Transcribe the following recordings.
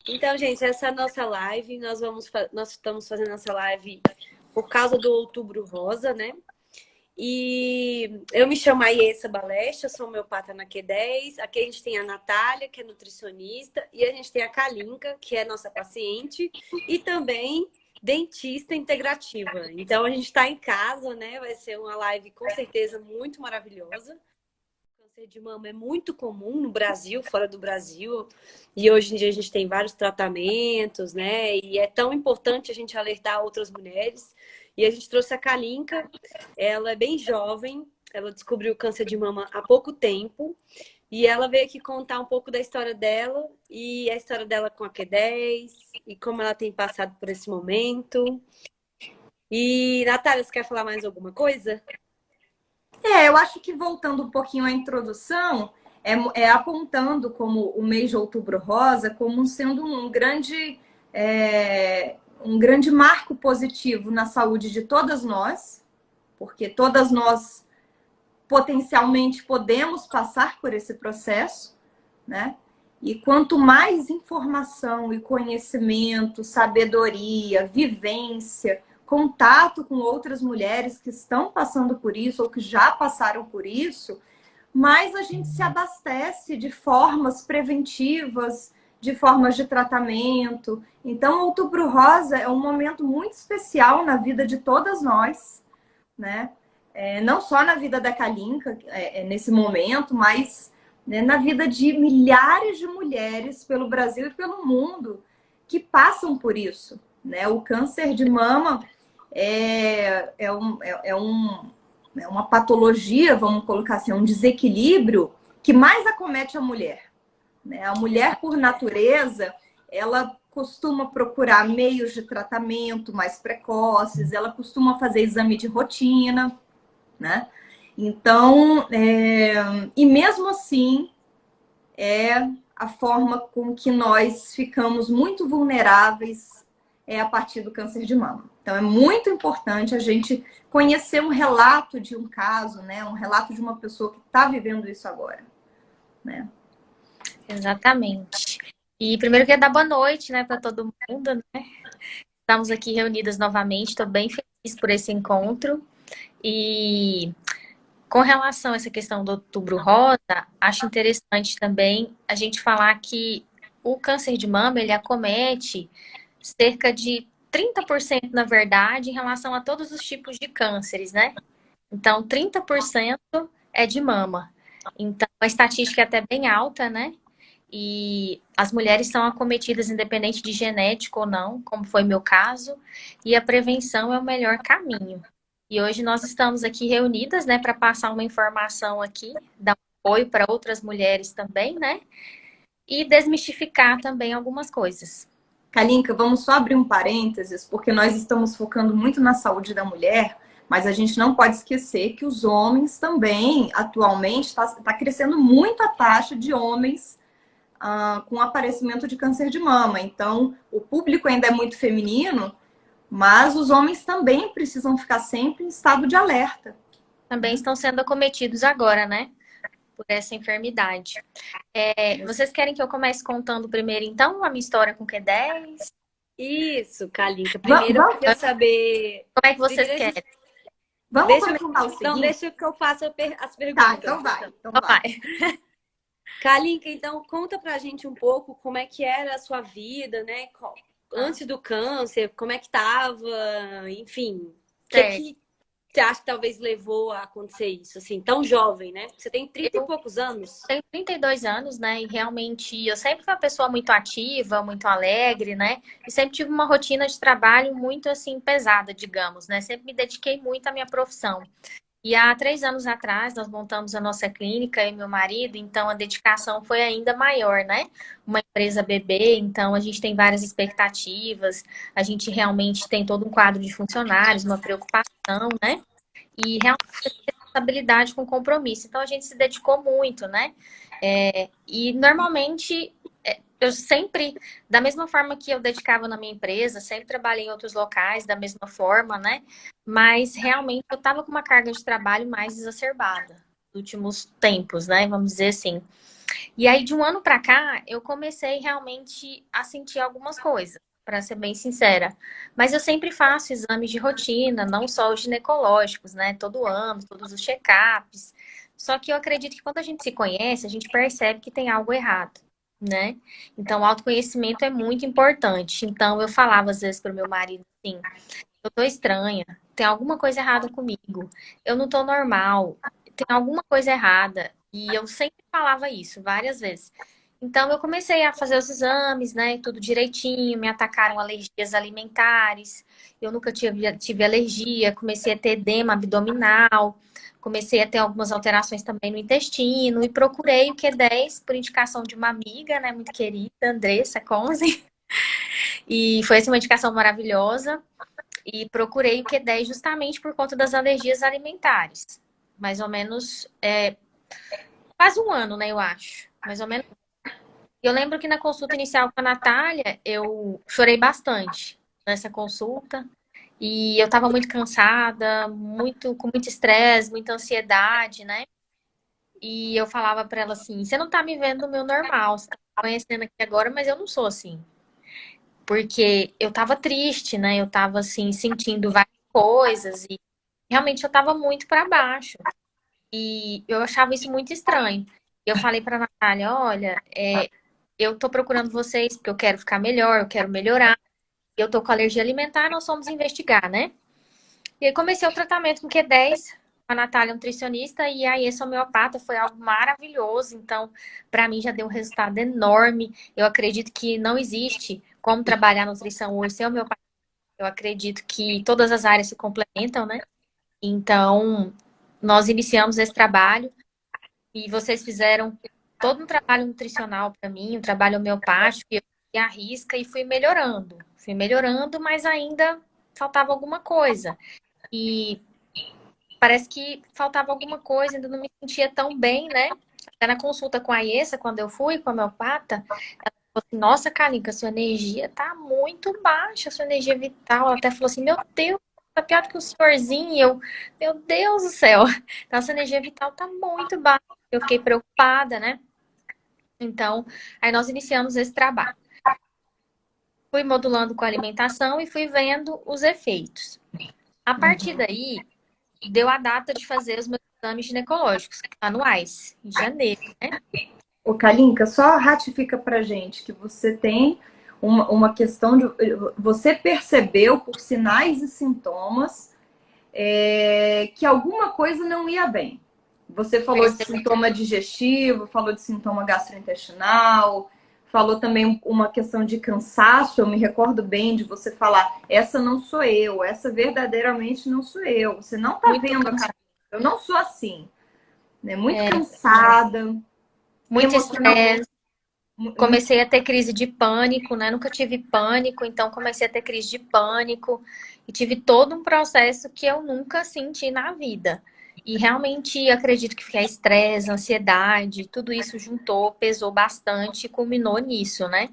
Então, gente, essa é a nossa live. Nós estamos fazendo essa live por causa do Outubro Rosa, né? E eu me chamo Aiessa Balestra, sou homeopata na Q10. Aqui a gente tem a Natália, que é nutricionista, e a gente tem a Kalinka, que é nossa paciente, e também dentista integrativa. Então, a gente está em casa, né? Vai ser uma live com certeza muito maravilhosa. Câncer de mama é muito comum no Brasil, fora do Brasil, e hoje em dia a gente tem vários tratamentos, né? E é tão importante a gente alertar outras mulheres. E a gente trouxe a Kalinka, ela é bem jovem, ela descobriu câncer de mama há pouco tempo, e ela veio aqui contar um pouco da história dela, e a história dela com a Q10, e como ela tem passado por esse momento. E, Natália, você quer falar mais alguma coisa? Eu acho que voltando um pouquinho à introdução, é apontando como o mês de Outubro Rosa como sendo um grande marco positivo na saúde de todas nós, porque todas nós potencialmente podemos passar por esse processo, né? E quanto mais informação e conhecimento, sabedoria, vivência, contato com outras mulheres que estão passando por isso ou que já passaram por isso, mais a gente se abastece de formas preventivas, de formas de tratamento. Então, o Outubro Rosa é um momento muito especial na vida de todas nós, né? Não só na vida da Kalinka, nesse momento, mas, né, na vida de milhares de mulheres pelo Brasil e pelo mundo que passam por isso, né? O câncer de mama é uma patologia, vamos colocar assim, um desequilíbrio que mais acomete a mulher, né? A mulher, por natureza, ela costuma procurar meios de tratamento mais precoces, ela costuma fazer exame de rotina, né? Então, e mesmo assim, é a forma com que nós ficamos muito vulneráveis a partir do câncer de mama. Então, é muito importante a gente conhecer um relato de um caso, né? Um relato de uma pessoa que está vivendo isso agora, né? Exatamente. E primeiro queria dar boa noite, né, para todo mundo, né? Estamos aqui reunidas novamente, estou bem feliz por esse encontro. E com relação a essa questão do Outubro Rosa, acho interessante também a gente falar que o câncer de mama, ele acomete cerca de 30%, na verdade, em relação a todos os tipos de cânceres, né? Então, 30% é de mama. Então, a estatística é até bem alta, né? E as mulheres são acometidas independente de genético ou não, como foi meu caso, e a prevenção é o melhor caminho. E hoje nós estamos aqui reunidas, né, para passar uma informação aqui, dar um apoio para outras mulheres também, né? E desmistificar também algumas coisas. Kalinka, vamos só abrir um parênteses, porque nós estamos focando muito na saúde da mulher, mas a gente não pode esquecer que os homens também, atualmente, está crescendo muito a taxa de homens com aparecimento de câncer de mama. Então, o público ainda é muito feminino, mas os homens também precisam ficar sempre em estado de alerta. Também estão sendo acometidos agora, né? Por essa enfermidade. Vocês querem que eu comece contando primeiro, então, a minha história com Q10? Isso, Kalinka. Primeiro eu queria saber... Como é que vocês querem? Vamos comentar o seguinte? Então, deixa que eu faça as perguntas. Tá, então vai. Então vai. Kalinka, então conta pra gente um pouco como é que era a sua vida, né? Antes do câncer, como é que tava, enfim. O que você acha que talvez levou a acontecer isso, assim, tão jovem, né? Você tem 30 e poucos anos. Tenho 32 anos, né? E realmente eu sempre fui uma pessoa muito ativa, muito alegre, né? E sempre tive uma rotina de trabalho muito, assim, pesada, digamos, né? Sempre me dediquei muito à minha profissão. E há 3 anos atrás, nós montamos a nossa clínica, eu e meu marido, então a dedicação foi ainda maior, né? Uma empresa bebê, então a gente tem várias expectativas, a gente realmente tem todo um quadro de funcionários, uma preocupação, né? E realmente responsabilidade com compromisso. Então a gente se dedicou muito, né? E normalmente eu sempre, da mesma forma que eu dedicava na minha empresa, sempre trabalhei em outros locais da mesma forma, né? Mas realmente eu estava com uma carga de trabalho mais exacerbada nos últimos tempos, né? Vamos dizer assim. E aí, de um ano pra cá, eu comecei realmente a sentir algumas coisas, para ser bem sincera. Mas eu sempre faço exames de rotina, não só os ginecológicos, né? Todo ano, todos os check-ups. Só que eu acredito que quando a gente se conhece, a gente percebe que tem algo errado, né? Então, o autoconhecimento é muito importante. Então, eu falava às vezes pro meu marido assim: eu tô estranha, tem alguma coisa errada comigo, eu não tô normal, tem alguma coisa errada. E eu sempre falava isso várias vezes. Então eu comecei a fazer os exames, né, tudo direitinho, me atacaram alergias alimentares, eu nunca tive alergia, comecei a ter edema abdominal, comecei a ter algumas alterações também no intestino e procurei o Q10 por indicação de uma amiga, né, muito querida, Andressa Conze, e foi essa uma indicação maravilhosa. E procurei o Q10 justamente por conta das alergias alimentares. Mais ou menos, quase um ano, né, eu acho. Mais ou menos. Eu lembro que na consulta inicial com a Natália, eu chorei bastante nessa consulta. E eu tava muito cansada, com muito estresse, muita ansiedade, né? E eu falava pra ela assim: você não tá me vendo no meu normal, você tá me conhecendo aqui agora, mas eu não sou assim. Porque eu tava triste, né? Eu tava assim, sentindo várias coisas e realmente eu tava muito para baixo. E eu achava isso muito estranho. Eu falei pra Natália: olha, eu tô procurando vocês porque eu quero ficar melhor, eu quero melhorar. Eu tô com alergia alimentar, nós fomos investigar, né? E aí comecei o tratamento com Q10, a Natália é nutricionista e a essa homeopata foi algo maravilhoso. Então, para mim já deu um resultado enorme. Eu acredito que não existe como trabalhar nutrição hoje sem homeopatia. Eu acredito que todas as áreas se complementam, né? Então, nós iniciamos esse trabalho e vocês fizeram todo um trabalho nutricional para mim, um trabalho homeopático, e eu fui à risca e fui melhorando. Fui melhorando, mas ainda faltava alguma coisa. E parece que faltava alguma coisa, ainda não me sentia tão bem, né? Até na consulta com a Iessa, quando eu fui com a homeopata, ela falou assim: nossa, Kalinka, sua energia tá muito baixa, sua energia vital. Ela até falou assim: meu Deus, tá pior do que o senhorzinho. E eu, meu Deus do céu, nossa energia vital tá muito baixa. Eu fiquei preocupada, né? Então, aí nós iniciamos esse trabalho. Fui modulando com a alimentação e fui vendo os efeitos. A partir daí, deu a data de fazer os meus exames ginecológicos anuais, em janeiro, né? Ô, Kalinka, só ratifica pra gente que você tem uma questão de. Você percebeu por sinais e sintomas que alguma coisa não ia bem. Você falou de sintoma digestivo, falou de sintoma gastrointestinal, falou também uma questão de cansaço. Eu me recordo bem de você falar: essa não sou eu, essa verdadeiramente não sou eu. Você não tá vendo a cabeça. Eu não sou assim. Né? Muito cansada. Muito Emocionalmente. estresse. Comecei a ter crise de pânico, né? Nunca tive pânico, então comecei a ter crise de pânico e tive todo um processo que eu nunca senti na vida. E realmente acredito que é estresse, ansiedade, tudo isso juntou, pesou bastante e culminou nisso, né?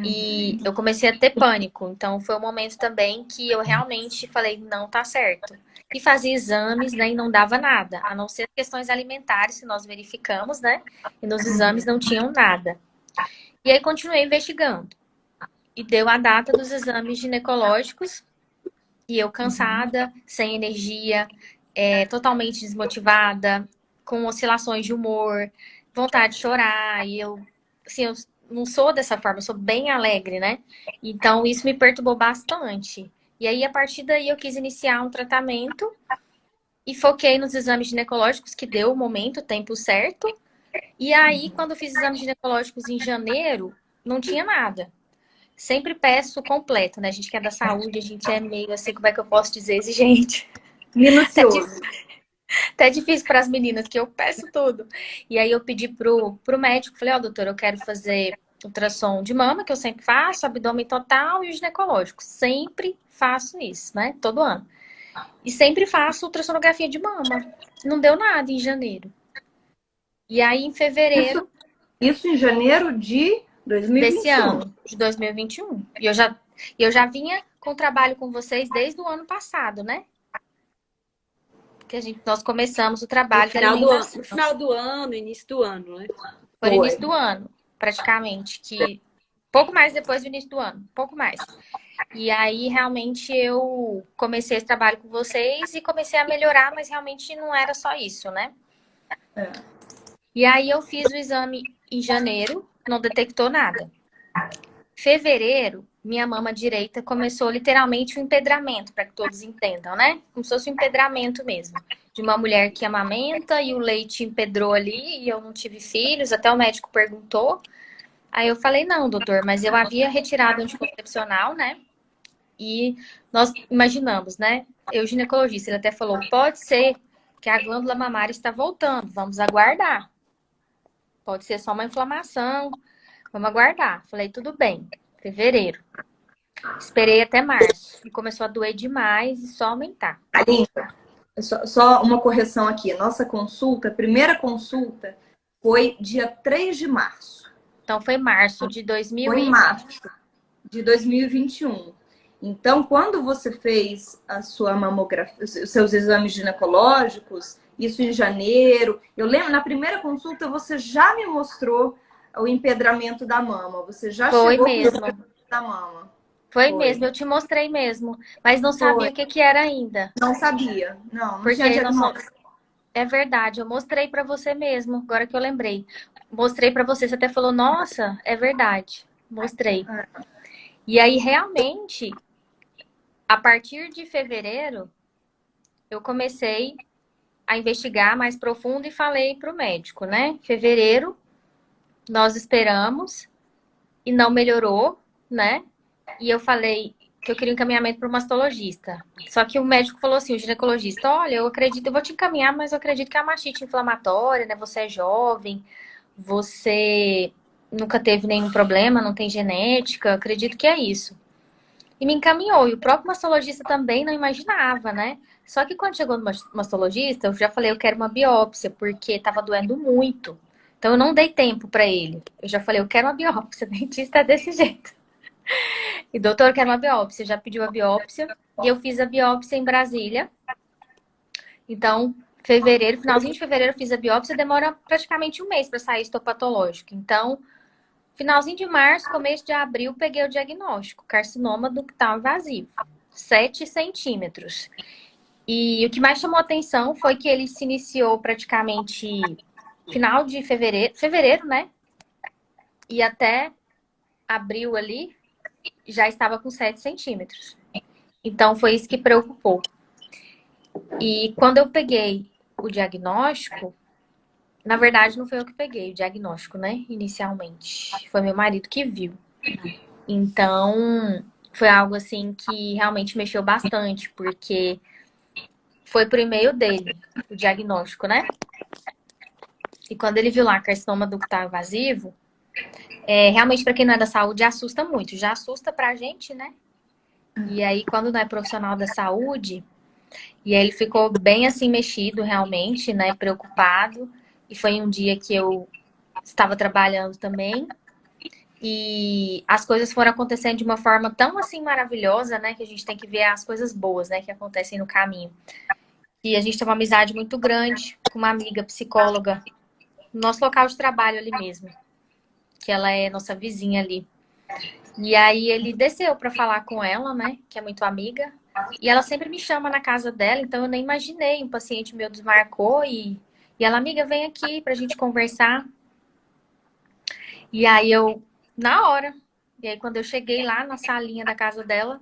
E eu comecei a ter pânico. Então foi um momento também que eu realmente falei: não tá certo. E fazia exames, né? E não dava nada, a não ser questões alimentares que nós verificamos, né? E nos exames não tinham nada. E aí continuei investigando. E deu a data dos exames ginecológicos. E eu cansada, sem energia, totalmente desmotivada, com oscilações de humor, vontade de chorar. E eu, assim, eu não sou dessa forma, eu sou bem alegre, né? Então isso me perturbou bastante. E aí, a partir daí, eu quis iniciar um tratamento e foquei nos exames ginecológicos, que deu o momento, o tempo certo. E aí, quando eu fiz exames ginecológicos em janeiro, não tinha nada. Sempre peço completo, né? A gente que é da saúde, a gente é meio assim, como é que eu posso dizer, exigente. Minucioso. Até difícil para as meninas, que eu peço tudo. E aí eu pedi pro médico, falei: ó, doutor, eu quero fazer ultrassom de mama, que eu sempre faço, abdômen total e o ginecológico. Sempre faço isso, né? Todo ano. E sempre faço ultrassonografia de mama. Não deu nada em janeiro. E aí, em fevereiro Isso em janeiro de desse 2021. ano, de 2021. E eu já vinha com trabalho com vocês desde o ano passado, né? Que nós começamos o trabalho da alimentação. No final do ano, início do ano, né? Foi no Foi. início do ano, praticamente, que pouco mais depois do início do ano, pouco mais. E aí, realmente, eu comecei esse trabalho com vocês e comecei a melhorar, mas realmente não era só isso, né? É. E aí, eu fiz o exame em janeiro, não detectou nada. Fevereiro, minha mama direita começou literalmente um empedramento, para que todos entendam, né? Como se fosse um empedramento mesmo. De uma mulher que amamenta e o leite empedrou ali e eu não tive filhos, até o médico perguntou. Aí eu falei, não, doutor, mas eu havia retirado o anticoncepcional, né? E nós imaginamos, né? Eu, ginecologista, ele até falou, pode ser que a glândula mamária está voltando, vamos aguardar. Pode ser só uma inflamação, vamos aguardar. Falei, tudo bem. Fevereiro. Esperei até março. E começou a doer demais e só aumentar. Aline, só uma correção aqui. Nossa consulta, a primeira consulta, foi dia 3 de março. Então foi março de 2000 Foi em e... março de 2021. Então, quando você fez a sua mamografia, os seus exames ginecológicos, isso em janeiro, eu lembro, na primeira consulta você já me mostrou o empedramento da mama. Você já Foi chegou com o mesmo. empedramento da mama. Foi Foi. mesmo, eu te mostrei mesmo. Mas não sabia Foi. o que que era ainda. Não sabia. Não tinha Porque não sou... diagnóstico. É verdade, eu mostrei pra você mesmo, agora que eu lembrei. Mostrei pra você, você até falou, nossa, é verdade. Mostrei. E aí, realmente, a partir de fevereiro, eu comecei a investigar mais profundo e falei pro médico, né? Fevereiro, nós esperamos e não melhorou, né? E eu falei que eu queria um encaminhamento para o mastologista. Só que o médico falou assim, o ginecologista, olha, eu acredito, eu vou te encaminhar, mas eu acredito que é uma mastite inflamatória, né? Você é jovem, você nunca teve nenhum problema, não tem genética, acredito que é isso. E me encaminhou, e o próprio mastologista também não imaginava, né? Só que quando chegou no mastologista, eu já falei, eu quero uma biópsia, porque tava doendo muito. Então eu não dei tempo para ele. Eu já falei, eu quero uma biópsia, dentista é desse jeito. E doutor, eu quero uma biópsia. Já pediu a biópsia. E eu fiz a biópsia em Brasília. Então, fevereiro, finalzinho de fevereiro, eu fiz a biópsia. Demora praticamente um mês para sair histopatológico. Então, finalzinho de março, começo de abril, peguei o diagnóstico. Carcinoma ductal invasivo. 7 centímetros. E o que mais chamou atenção foi que ele se iniciou praticamente final de fevereiro, né? E até abril ali, já estava com 7 centímetros. Então, foi isso que preocupou. E quando eu peguei o diagnóstico, na verdade, não foi eu que peguei o diagnóstico, né? Inicialmente. Foi meu marido que viu. Então, foi algo assim que realmente mexeu bastante, porque foi por e-mail dele, o diagnóstico, né? E quando ele viu lá carcinoma ductal invasivo, realmente, para quem não é da saúde, assusta muito. Já assusta pra gente, né? E aí, quando não é profissional da saúde, e aí ele ficou bem assim mexido, realmente, né? Preocupado. E foi um dia que eu estava trabalhando também. E as coisas foram acontecendo de uma forma tão assim maravilhosa, né? Que a gente tem que ver as coisas boas, né? Que acontecem no caminho. E a gente tem uma amizade muito grande com uma amiga psicóloga no nosso local de trabalho ali mesmo. Que ela é nossa vizinha ali. E aí ele desceu para falar com ela, né? Que é muito amiga. E ela sempre me chama na casa dela, então eu nem imaginei. Um paciente meu desmarcou e ela, amiga, vem aqui pra gente conversar. E aí eu, na hora. E aí quando eu cheguei lá na salinha da casa dela,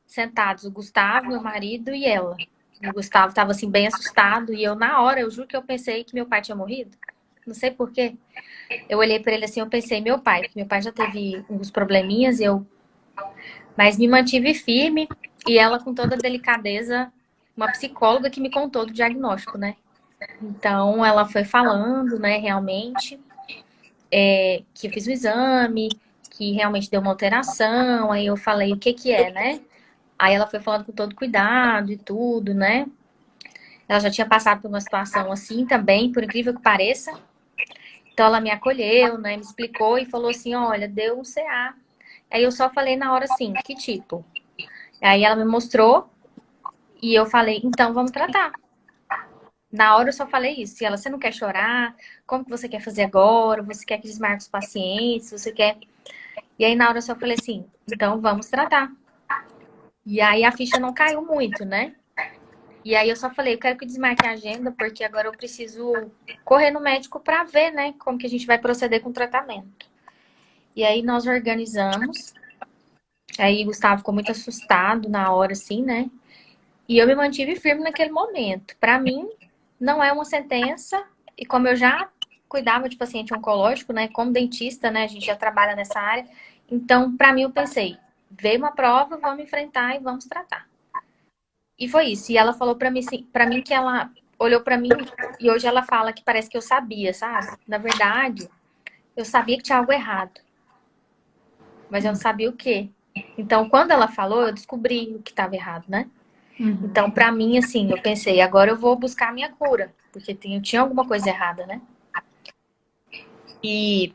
sentados, o Gustavo, meu marido e ela. E o Gustavo tava assim bem assustado e eu na hora, eu juro que eu pensei que meu pai tinha morrido. Não sei por quê. Eu olhei para ele assim, eu pensei, meu pai, porque meu pai já teve uns probleminhas, mas me mantive firme e ela com toda a delicadeza, uma psicóloga que me contou do diagnóstico, né? Então ela foi falando, né, realmente, que eu fiz o exame, que realmente deu uma alteração, aí eu falei o que que é, né? Aí ela foi falando com todo cuidado e tudo, né? Ela já tinha passado por uma situação assim também, por incrível que pareça. Então ela me acolheu, né? Me explicou e falou assim, olha, deu um CA. Aí eu só falei na hora assim, que tipo? Aí ela me mostrou e eu falei, então vamos tratar. Na hora eu só falei isso. E ela, você não quer chorar? Como que você quer fazer agora? Você quer que desmarque os pacientes? Você quer... E aí na hora eu só falei assim, então vamos tratar. E aí a ficha não caiu muito, né? E aí eu só falei, eu quero que desmarque a agenda, porque agora eu preciso correr no médico para ver, né, como que a gente vai proceder com o tratamento. E aí nós organizamos. Aí o Gustavo ficou muito assustado na hora, assim, né? E eu me mantive firme naquele momento. Para mim, não é uma sentença. E como eu já cuidava de paciente oncológico, né, como dentista, né, a gente já trabalha nessa área. Então, para mim, eu pensei, veio uma prova, vamos enfrentar e vamos tratar. E foi isso. E ela falou pra mim, assim, para mim que ela olhou pra mim e hoje ela fala que parece que eu sabia, sabe? Na verdade, eu sabia que tinha algo errado, mas eu não sabia o quê. Então, quando ela falou, eu descobri o que estava errado, né? Então, pra mim, assim, eu pensei, agora eu vou buscar a minha cura, porque tinha alguma coisa errada, né? E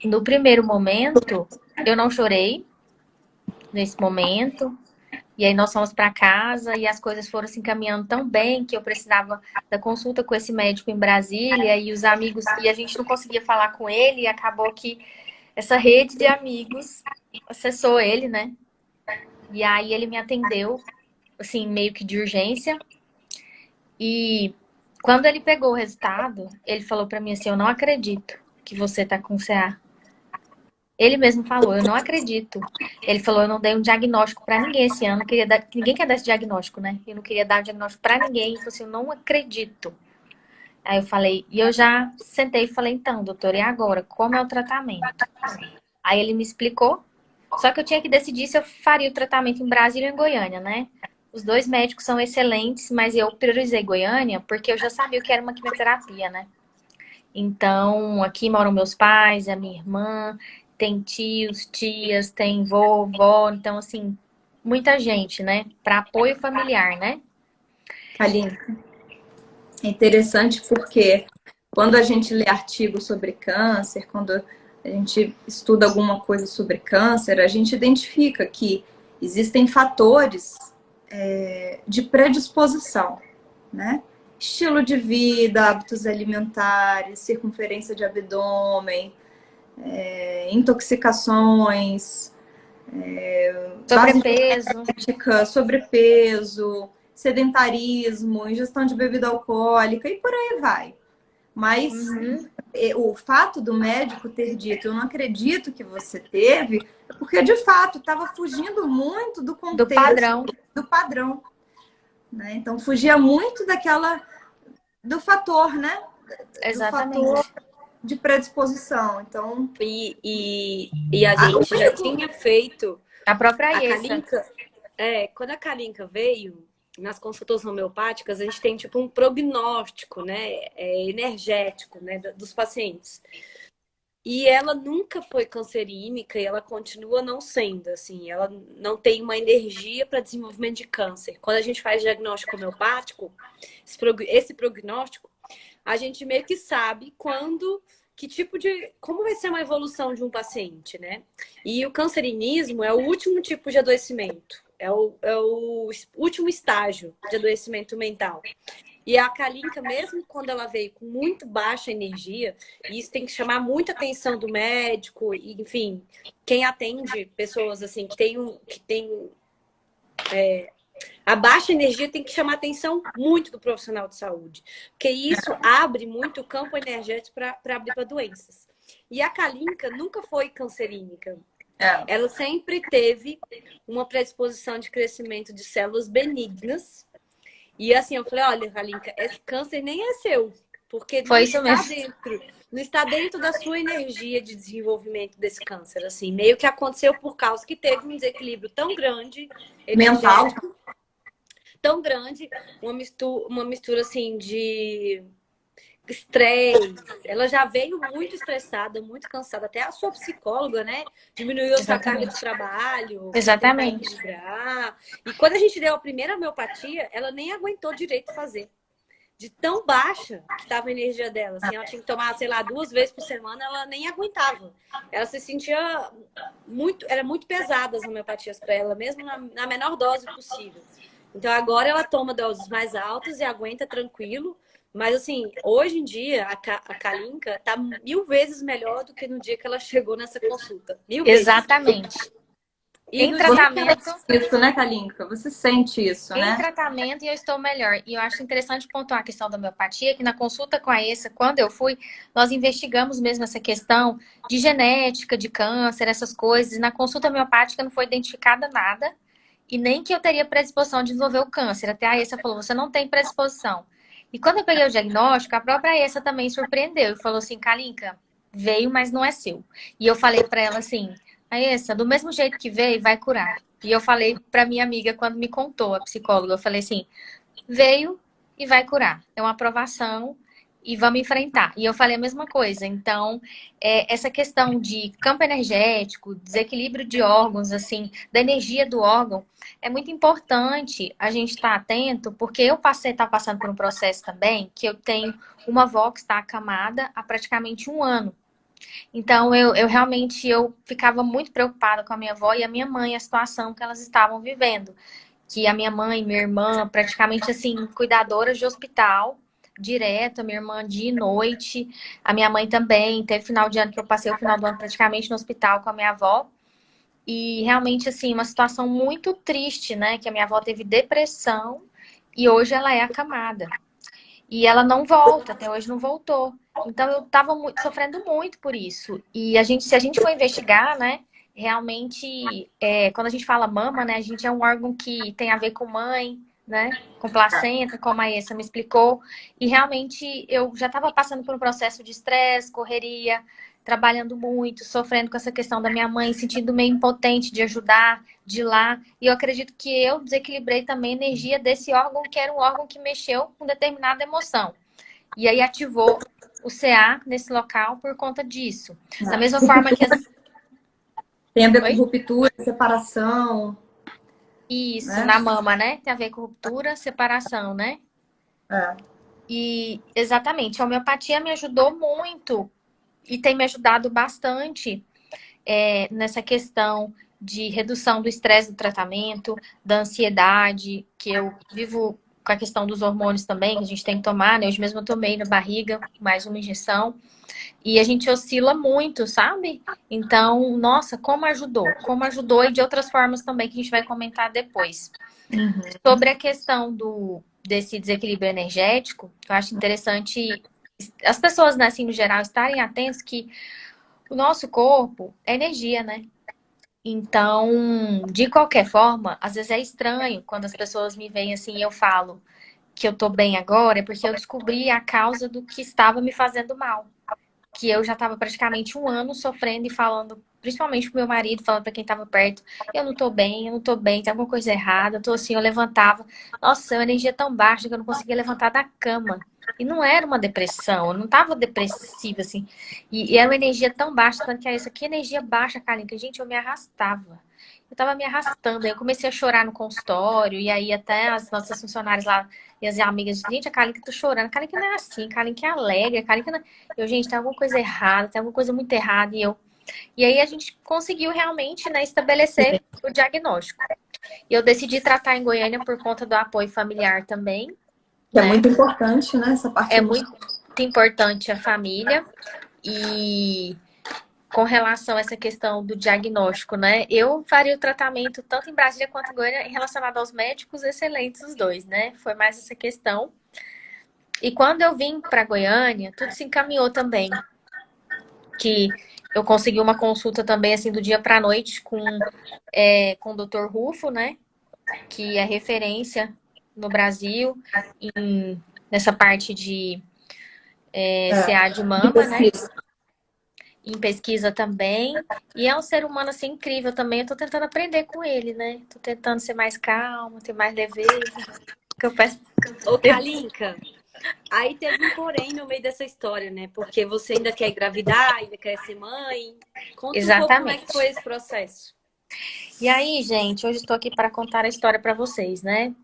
no primeiro momento, eu não chorei nesse momento. E aí nós fomos para casa e as coisas foram se encaminhando tão bem que eu precisava da consulta com esse médico em Brasília e os amigos, e a gente não conseguia falar com ele e acabou que essa rede de amigos acessou ele, né? E aí ele me atendeu, assim, meio que de urgência. E quando ele pegou o resultado, ele falou para mim assim, eu não acredito que você tá com CA. Ele mesmo falou, eu não acredito. Ele falou, eu não dei um diagnóstico pra ninguém esse ano. Ninguém quer dar esse diagnóstico, né? Eu não queria dar um diagnóstico pra ninguém. Ele falou assim, eu não acredito. Aí eu falei, e eu já sentei e falei, então, doutor, e agora? Como é o tratamento? Aí ele me explicou. Só que eu tinha que decidir se eu faria o tratamento em Brasília ou em Goiânia, né? Os dois médicos são excelentes, mas eu priorizei Goiânia porque eu já sabia o que era uma quimioterapia, né? Então, aqui moram meus pais, a minha irmã, tem tios, tias, tem vovó, então, assim, muita gente, né? Para apoio familiar, né? Aline, é interessante porque quando a gente lê artigos sobre câncer, quando a gente estuda alguma coisa sobre câncer, a gente identifica que existem fatores de predisposição, né? Estilo de vida, hábitos alimentares, circunferência de abdômen, intoxicações, base Sobrepeso. genética, sobrepeso, sedentarismo, ingestão de bebida alcoólica e por aí vai. Mas o fato do médico ter dito, eu não acredito que você teve, é porque de fato estava fugindo muito do Do contexto, padrão. do padrão, né? Então fugia muito do fator, né? Do fator Exatamente. de predisposição. Então, E a o gente já único. tinha feito A própria a Iessa. Kalinka. Quando a Kalinka veio, nas consultas homeopáticas, a gente tem tipo um prognóstico, né? Energético, né? Dos pacientes. E ela nunca foi cancerínica e ela continua não sendo, assim, ela não tem uma energia para desenvolvimento de câncer. Quando a gente faz diagnóstico homeopático, esse prognóstico, a gente meio que sabe como vai ser uma evolução de um paciente, né? E o cancerinismo é o último tipo de adoecimento, é o último estágio de adoecimento mental. E a Kalinka, mesmo quando ela veio com muito baixa energia, e isso tem que chamar muita atenção do médico, e, enfim, quem atende pessoas assim que tem a baixa energia tem que chamar atenção muito do profissional de saúde, porque isso abre muito o campo energético para abrir para doenças. E a Kalinka nunca foi cancerínica. Ela sempre teve uma predisposição de crescimento de células benignas. E assim, eu falei, olha, Kalinka, esse câncer nem é seu, porque Foi isso mesmo. não está dentro da sua energia de desenvolvimento desse câncer, assim, meio que aconteceu por causa que teve um desequilíbrio tão grande, Mental. energético, tão grande, uma mistura assim de estresse. Ela já veio muito estressada, muito cansada. Até a sua psicóloga, né? Diminuiu a sua carga de trabalho para tentar Exatamente. equilibrar. E quando a gente deu a primeira homeopatia, ela nem aguentou direito fazer. De tão baixa que estava a energia dela. Assim, ela tinha que tomar, sei lá, 2 vezes por semana, ela nem aguentava. Ela se sentia muito... Era muito pesada as homeopatias para ela, mesmo na menor dose possível. Então agora ela toma doses mais altas e aguenta tranquilo, Mas assim, hoje em dia, a Kalinka tá 1000 vezes melhor do que no dia que ela chegou nessa consulta. 1000 vezes. Exatamente. E Em no dia que ela... tratamento, Isso, né, Kalinka? Você sente isso, em né? tratamento e eu estou melhor. E eu acho interessante pontuar a questão da homeopatia, que na consulta com a Essa, quando eu fui, nós investigamos mesmo essa questão de genética, de câncer, essas coisas. E na consulta homeopática não foi identificada nada. E nem que eu teria predisposição de desenvolver o câncer. Até a Essa falou, você não tem predisposição. E quando eu peguei o diagnóstico, a própria Essa também surpreendeu e falou assim, Kalinka, veio, mas não é seu. E eu falei para ela assim, a Essa, do mesmo jeito que veio, vai curar. E eu falei para minha amiga quando me contou, a psicóloga, eu falei assim, veio e vai curar. É uma aprovação e vamos enfrentar. E eu falei a mesma coisa. Então, essa questão de campo energético, desequilíbrio de órgãos, assim, da energia do órgão, é muito importante a gente estar atento, porque eu estar passando por um processo também, que eu tenho uma avó que está acamada há praticamente um ano. Então, eu realmente eu ficava muito preocupada com a minha avó e a minha mãe, a situação que elas estavam vivendo. Que a minha mãe, minha irmã, praticamente assim, cuidadoras de hospital, direto, a minha irmã dia e noite, a minha mãe também. Teve final de ano que eu passei o final do ano praticamente no hospital com a minha avó. E realmente, assim, uma situação muito triste, né? Que a minha avó teve depressão e hoje ela é acamada. E ela não volta, até hoje não voltou. Então eu estava sofrendo muito por isso. E se a gente for investigar, né? Realmente, quando a gente fala mama, né? A gente é um órgão que tem a ver com mãe, né? Com placenta, como a Essa me explicou. E realmente eu já estava passando por um processo de estresse, correria, trabalhando muito, sofrendo com essa questão da minha mãe, sentindo meio impotente de ajudar, de ir lá. E eu acredito que eu desequilibrei também a energia desse órgão, que era um órgão que mexeu com determinada emoção. E aí ativou o CA nesse local por conta disso. Da mesma forma que as... Tem a ver com Oi? ruptura, separação, Isso, né? na mama, né? Tem a ver com ruptura, separação, né? É. E exatamente, a homeopatia me ajudou muito e tem me ajudado bastante nessa questão de redução do estresse do tratamento, da ansiedade, que eu vivo com a questão dos hormônios também, que a gente tem que tomar, né? Hoje mesmo eu tomei na barriga mais uma injeção. E a gente oscila muito, sabe? Então, nossa, como ajudou e de outras formas também que a gente vai comentar depois. Sobre a questão desse desequilíbrio energético, eu acho interessante as pessoas, né, assim, no geral, estarem atentos que o nosso corpo é energia, né? Então, de qualquer forma, às vezes é estranho quando as pessoas me veem assim e eu falo que eu tô bem agora, é porque eu descobri a causa do que estava me fazendo mal. Que eu já estava praticamente um ano sofrendo e falando, principalmente pro meu marido, falando para quem estava perto, eu não tô bem, tem alguma coisa errada, eu tô assim, eu levantava, nossa, a energia é tão baixa que eu não conseguia levantar da cama. E não era uma depressão, eu não tava depressiva, assim. E era uma energia tão baixa, tanto que é isso aqui, energia baixa, Karine, que, gente, eu me arrastava. Eu tava me arrastando, aí eu comecei a chorar no consultório, e aí até as nossas funcionárias lá, e as amigas, gente, a Karine que tô chorando, a Karine que não é assim, a Karine que é alegre, a Karine que não... Eu, gente, tem alguma coisa errada, tem alguma coisa muito errada, e aí a gente conseguiu realmente, né, estabelecer o diagnóstico. E eu decidi tratar em Goiânia por conta do apoio familiar também, Que é né? muito importante, né? Essa parte É muito importante a família e com relação a essa questão do diagnóstico, né? Eu faria o tratamento tanto em Brasília quanto em Goiânia relacionado aos médicos excelentes os dois, né? Foi mais essa questão. E quando eu vim para Goiânia, tudo se encaminhou também. Que eu consegui uma consulta também, assim, do dia para a noite com o Dr. Rufo, né? Que é referência no Brasil nessa parte de CA de de mama, né? pesquisa. Em pesquisa também. E é um ser humano, assim, incrível também. Eu tô tentando aprender com ele, né? Tô tentando ser mais calma, ter mais leveza. Que eu peço... Ô, Kalinka, aí teve um porém no meio dessa história, né? Porque você ainda quer engravidar, ainda quer ser mãe. Conta um pouco como é que foi Exatamente. esse processo. E aí, gente, hoje estou aqui para contar a história para vocês, né?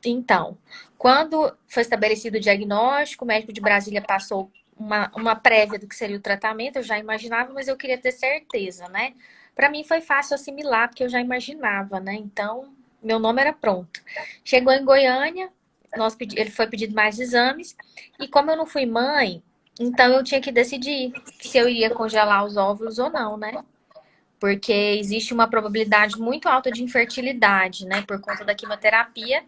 Então, quando foi estabelecido o diagnóstico, o médico de Brasília passou uma prévia do que seria o tratamento, eu já imaginava, mas eu queria ter certeza, né? Para mim foi fácil assimilar, porque eu já imaginava, né? Então, meu nome era pronto. Chegou em Goiânia, ele foi pedido mais exames. E como eu não fui mãe, então eu tinha que decidir se eu iria congelar os óvulos ou não, né? Porque existe uma probabilidade muito alta de infertilidade, né? Por conta da quimioterapia.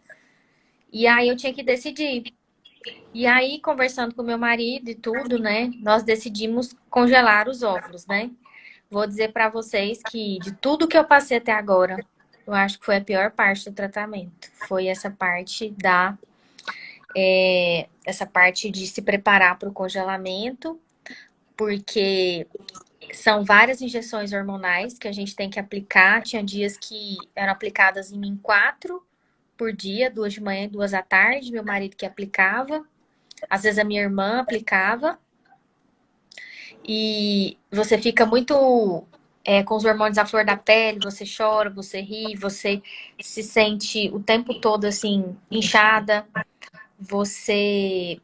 E aí eu tinha que decidir. E aí, conversando com meu marido e tudo, né? Nós decidimos congelar os óvulos, né? Vou dizer para vocês que de tudo que eu passei até agora, eu acho que foi a pior parte do tratamento. Foi essa parte de se preparar para o congelamento, porque são várias injeções hormonais que a gente tem que aplicar. Tinha dias que eram aplicadas em mim 4 por dia, 2 de manhã e 2 à tarde, meu marido que aplicava. Às vezes a minha irmã aplicava. E você fica muito com os hormônios à flor da pele, você chora, você ri, você se sente o tempo todo assim, inchada, você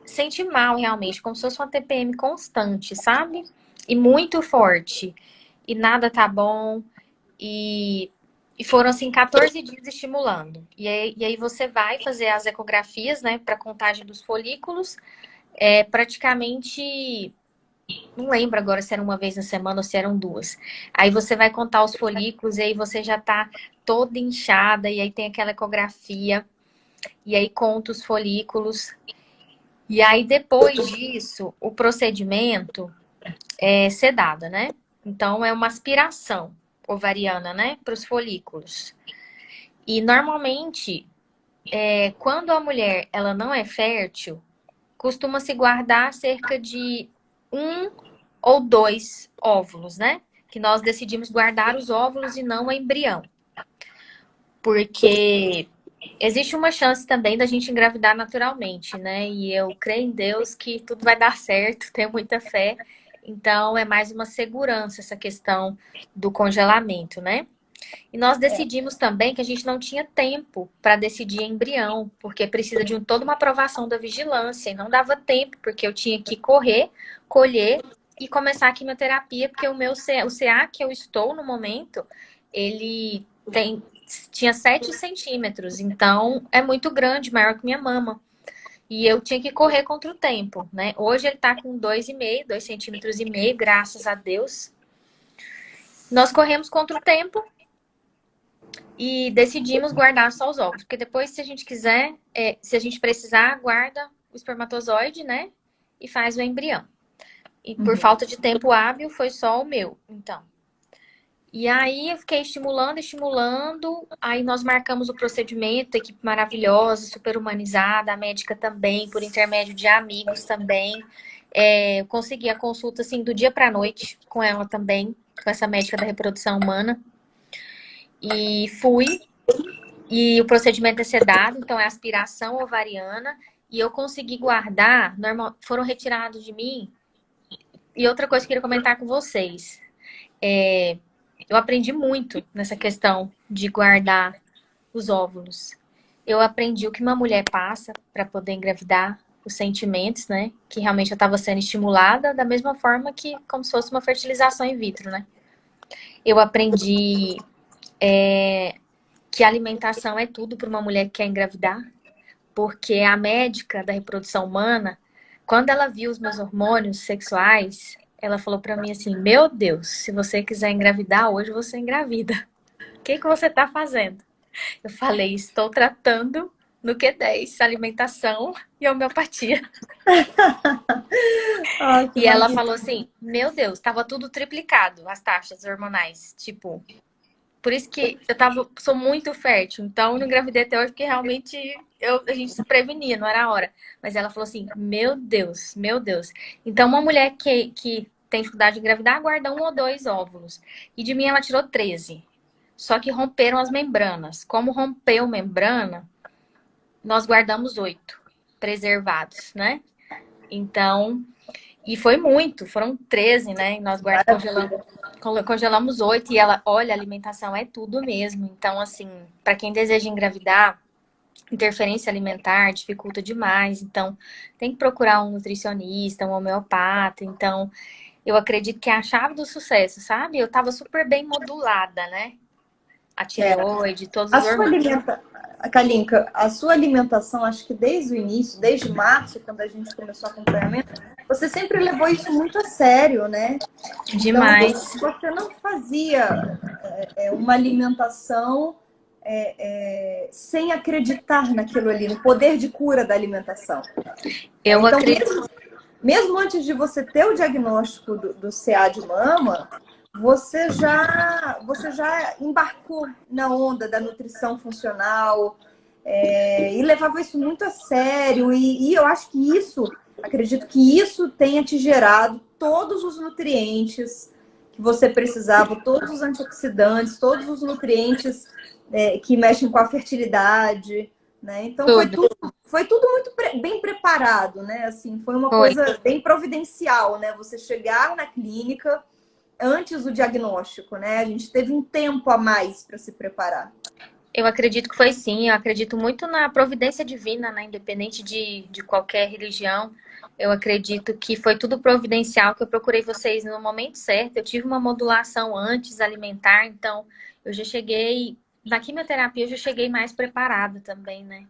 sente mal realmente, como se fosse uma TPM constante, sabe? E muito forte. E nada tá bom. E foram assim 14 dias estimulando. E aí você vai fazer as ecografias, né, para contagem dos folículos. Praticamente, não lembro agora se era uma vez na semana ou se eram 2. Aí você vai contar os folículos e aí você já tá toda inchada e aí tem aquela ecografia e aí conta os folículos. E aí depois disso, o procedimento é sedada, né? Então é uma aspiração ovariana, né, para os folículos. E normalmente, quando a mulher ela não é fértil, costuma-se guardar cerca de 1 ou 2 óvulos, né? Que nós decidimos guardar os óvulos e não o embrião. Porque existe uma chance também da gente engravidar naturalmente, né? E eu creio em Deus que tudo vai dar certo, tenho muita fé. Então, é mais uma segurança essa questão do congelamento, né? E nós decidimos também que a gente não tinha tempo para decidir embrião, porque precisa de toda uma aprovação da vigilância. E não dava tempo, porque eu tinha que correr, colher e começar a quimioterapia, porque o CA que eu estou no momento, ele tinha 7 centímetros, então é muito grande, maior que minha mama. E eu tinha que correr contra o tempo, né? Hoje ele tá com 2,5, 2,5 centímetros, graças a Deus. Nós corremos contra o tempo e decidimos guardar só os ovos. Porque depois, se a gente quiser, se a gente precisar, guarda o espermatozoide, né? E faz o embrião. E por falta de tempo hábil, foi só o meu, então. E aí eu fiquei estimulando. Aí nós marcamos o procedimento, equipe maravilhosa, super humanizada, a médica também, por intermédio de amigos também. Eu consegui a consulta assim do dia para a noite com ela também, com essa médica da reprodução humana. E fui. E o procedimento é sedado, então é aspiração ovariana. E eu consegui guardar, foram retirados de mim. E outra coisa que eu queria comentar com vocês. Eu aprendi muito nessa questão de guardar os óvulos. Eu aprendi o que uma mulher passa para poder engravidar, os sentimentos, né? Que realmente eu estava sendo estimulada da mesma forma que como se fosse uma fertilização in vitro, né? Eu aprendi que a alimentação é tudo para uma mulher que quer engravidar, porque a médica da reprodução humana, quando ela viu os meus hormônios sexuais, ela falou pra mim assim, meu Deus, se você quiser engravidar hoje, você engravida. O que você tá fazendo? Eu falei, estou tratando no Q10, alimentação e homeopatia. E ela falou assim, meu Deus, tava tudo triplicado, as taxas hormonais. Tipo, por isso que sou muito fértil. Então, eu não engravidei até hoje, porque realmente a gente se prevenia, não era a hora. Mas ela falou assim, meu Deus, meu Deus. Então, uma mulher que tem dificuldade de engravidar, guarda 1 ou 2 óvulos. E de mim, ela tirou 13. Só que romperam as membranas. Como rompeu membrana, nós guardamos 8 preservados, né? Então, e foi muito, foram 13, né? E nós congelamos 8 e ela, olha, a alimentação é tudo mesmo. Então, assim, para quem deseja engravidar, interferência alimentar dificulta demais. Então, tem que procurar um nutricionista, um homeopata. Então, eu acredito que é a chave do sucesso, sabe? Eu tava super bem modulada, né? A tireoide, todos os hormônios. Kalinka, a sua alimentação, acho que desde o início, desde março, quando a gente começou o acompanhamento, você sempre levou isso muito a sério, né? Demais. Então, você não fazia uma alimentação sem acreditar naquilo ali, no poder de cura da alimentação. Eu Então, acredito. mesmo antes de você ter o diagnóstico do CA de mama, você já embarcou na onda da nutrição funcional e levava isso muito a sério. E eu acho que acredito que isso tenha te gerado todos os nutrientes que você precisava, todos os antioxidantes, todos os nutrientes que mexem com a fertilidade, né? Então Tudo. foi tudo muito bem preparado, né? Assim, foi uma Foi. coisa bem providencial, né? Você chegar na clínica antes do diagnóstico, né? A gente teve um tempo a mais para se preparar. Eu acredito que foi sim, eu acredito muito na providência divina, né? Independente de qualquer religião. Eu acredito que foi tudo providencial, que eu procurei vocês no momento certo. Eu tive uma modulação antes alimentar, então eu já cheguei, na quimioterapia eu já cheguei mais preparada também, né?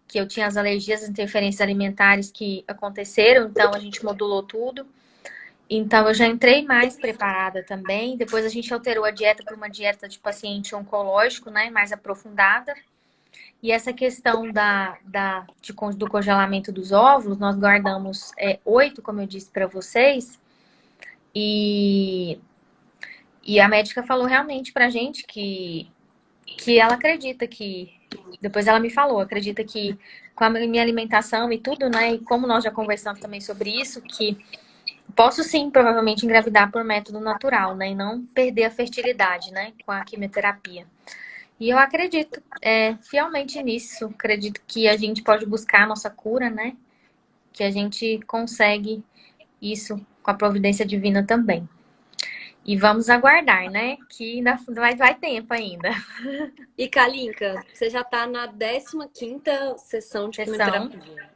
Que eu tinha as alergias, as interferências alimentares que aconteceram, então a gente modulou tudo. Então, eu já entrei mais preparada também. Depois a gente alterou a dieta para uma dieta de paciente oncológico, né? Mais aprofundada. E essa questão do congelamento dos óvulos, nós guardamos 8, como eu disse para vocês. E a médica falou realmente pra gente que ela acredita que... Depois ela me falou, acredita que com a minha alimentação e tudo, né? E como nós já conversamos também sobre isso, que posso sim, provavelmente, engravidar por método natural, né? E não perder a fertilidade, né? Com a quimioterapia. E eu acredito fielmente nisso. Acredito que a gente pode buscar a nossa cura, né? Que a gente consegue isso com a providência divina também. E vamos aguardar, né? Que ainda vai tempo ainda. E Kalinka, você já tá na 15ª sessão de quimioterapia.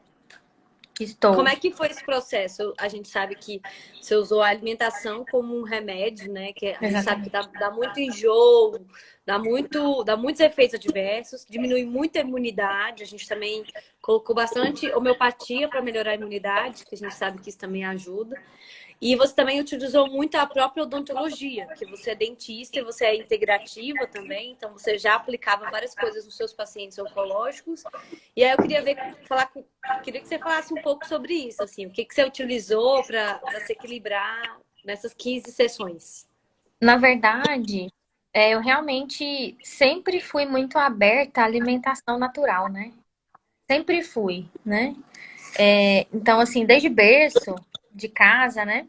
Estou. Como é que foi esse processo? A gente sabe que você usou a alimentação como um remédio, né? Que a gente sabe que dá muito enjoo, dá muitos efeitos adversos, diminui muito a imunidade. A gente também colocou bastante homeopatia para melhorar a imunidade, que a gente sabe que isso também ajuda. E você também utilizou muito a própria odontologia, que você é dentista e você é integrativa também, então você já aplicava várias coisas nos seus pacientes oncológicos. E aí eu queria que você falasse um pouco sobre isso, assim, o que você utilizou para se equilibrar nessas 15 sessões. Na verdade, eu realmente sempre fui muito aberta à alimentação natural, né? Sempre fui, né? Então, assim, desde berço, de casa, né?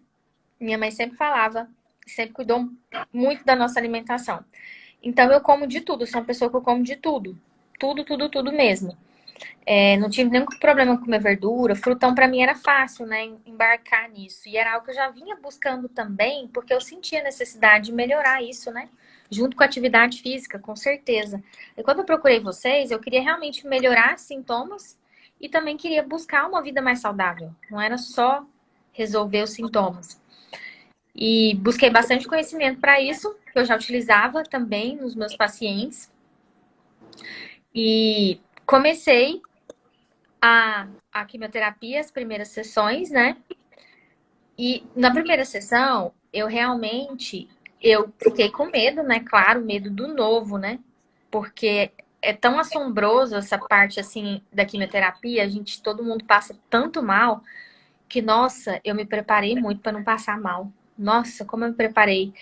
Minha mãe sempre falava, sempre cuidou muito da nossa alimentação. Então, eu como de tudo, sou uma pessoa que eu como de tudo. Tudo, tudo, tudo mesmo. Não tive nenhum problema com comer verdura, frutão pra mim era fácil, né? Embarcar nisso. E era algo que eu já vinha buscando também, porque eu sentia necessidade de melhorar isso, né? Junto com a atividade física, com certeza. E quando eu procurei vocês, eu queria realmente melhorar sintomas e também queria buscar uma vida mais saudável. Não era só resolver os sintomas. E busquei bastante conhecimento para isso, que eu já utilizava também nos meus pacientes. E comecei a quimioterapia, as primeiras sessões, né? E na primeira sessão, eu fiquei com medo, né? Claro, medo do novo, né? Porque é tão assombroso essa parte, assim, da quimioterapia, todo mundo passa tanto mal, que, nossa, eu me preparei muito para não passar mal. Nossa, como eu me preparei.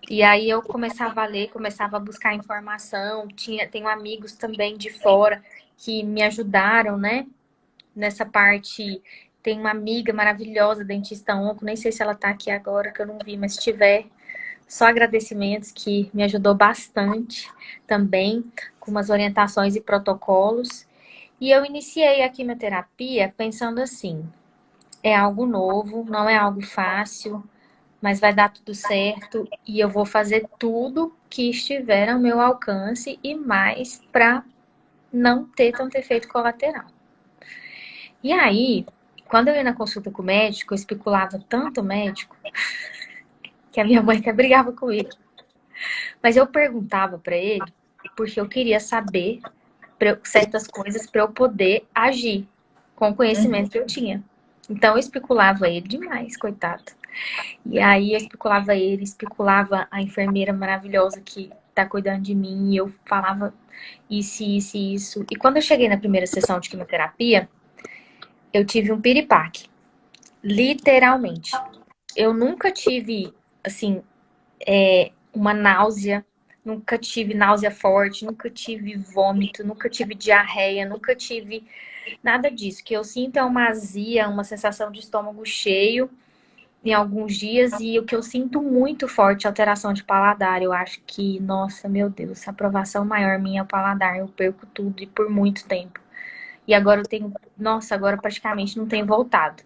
E aí eu começava a ler, começava a buscar informação. Tenho amigos também de fora que me ajudaram, né? Nessa parte. Tem uma amiga maravilhosa, dentista onco, nem sei se ela tá aqui agora, que eu não vi, mas se tiver, só agradecimentos, que me ajudou bastante também, com umas orientações e protocolos. E eu iniciei a quimioterapia pensando assim, é algo novo, não é algo fácil, mas vai dar tudo certo e eu vou fazer tudo que estiver ao meu alcance e mais para não ter tanto efeito colateral. E aí, quando eu ia na consulta com o médico, eu especulava tanto o médico que a minha mãe até brigava comigo. Mas eu perguntava para ele porque eu queria saber certas coisas para eu poder agir com o conhecimento que eu tinha. Então eu especulava ele demais, coitado. E aí eu especulava a enfermeira maravilhosa que tá cuidando de mim, e eu falava isso. E quando eu cheguei na primeira sessão de quimioterapia, eu tive um piripaque. Literalmente. Eu nunca tive, assim, uma náusea, nunca tive náusea forte, nunca tive vômito, nunca tive diarreia, nunca tive nada disso. O que eu sinto é uma azia, uma sensação de estômago cheio em alguns dias, e o que eu sinto muito forte é alteração de paladar. Eu acho que, nossa, meu Deus, a aprovação maior minha é o paladar. Eu perco tudo e por muito tempo. E agora eu tenho, nossa, agora praticamente não tenho voltado.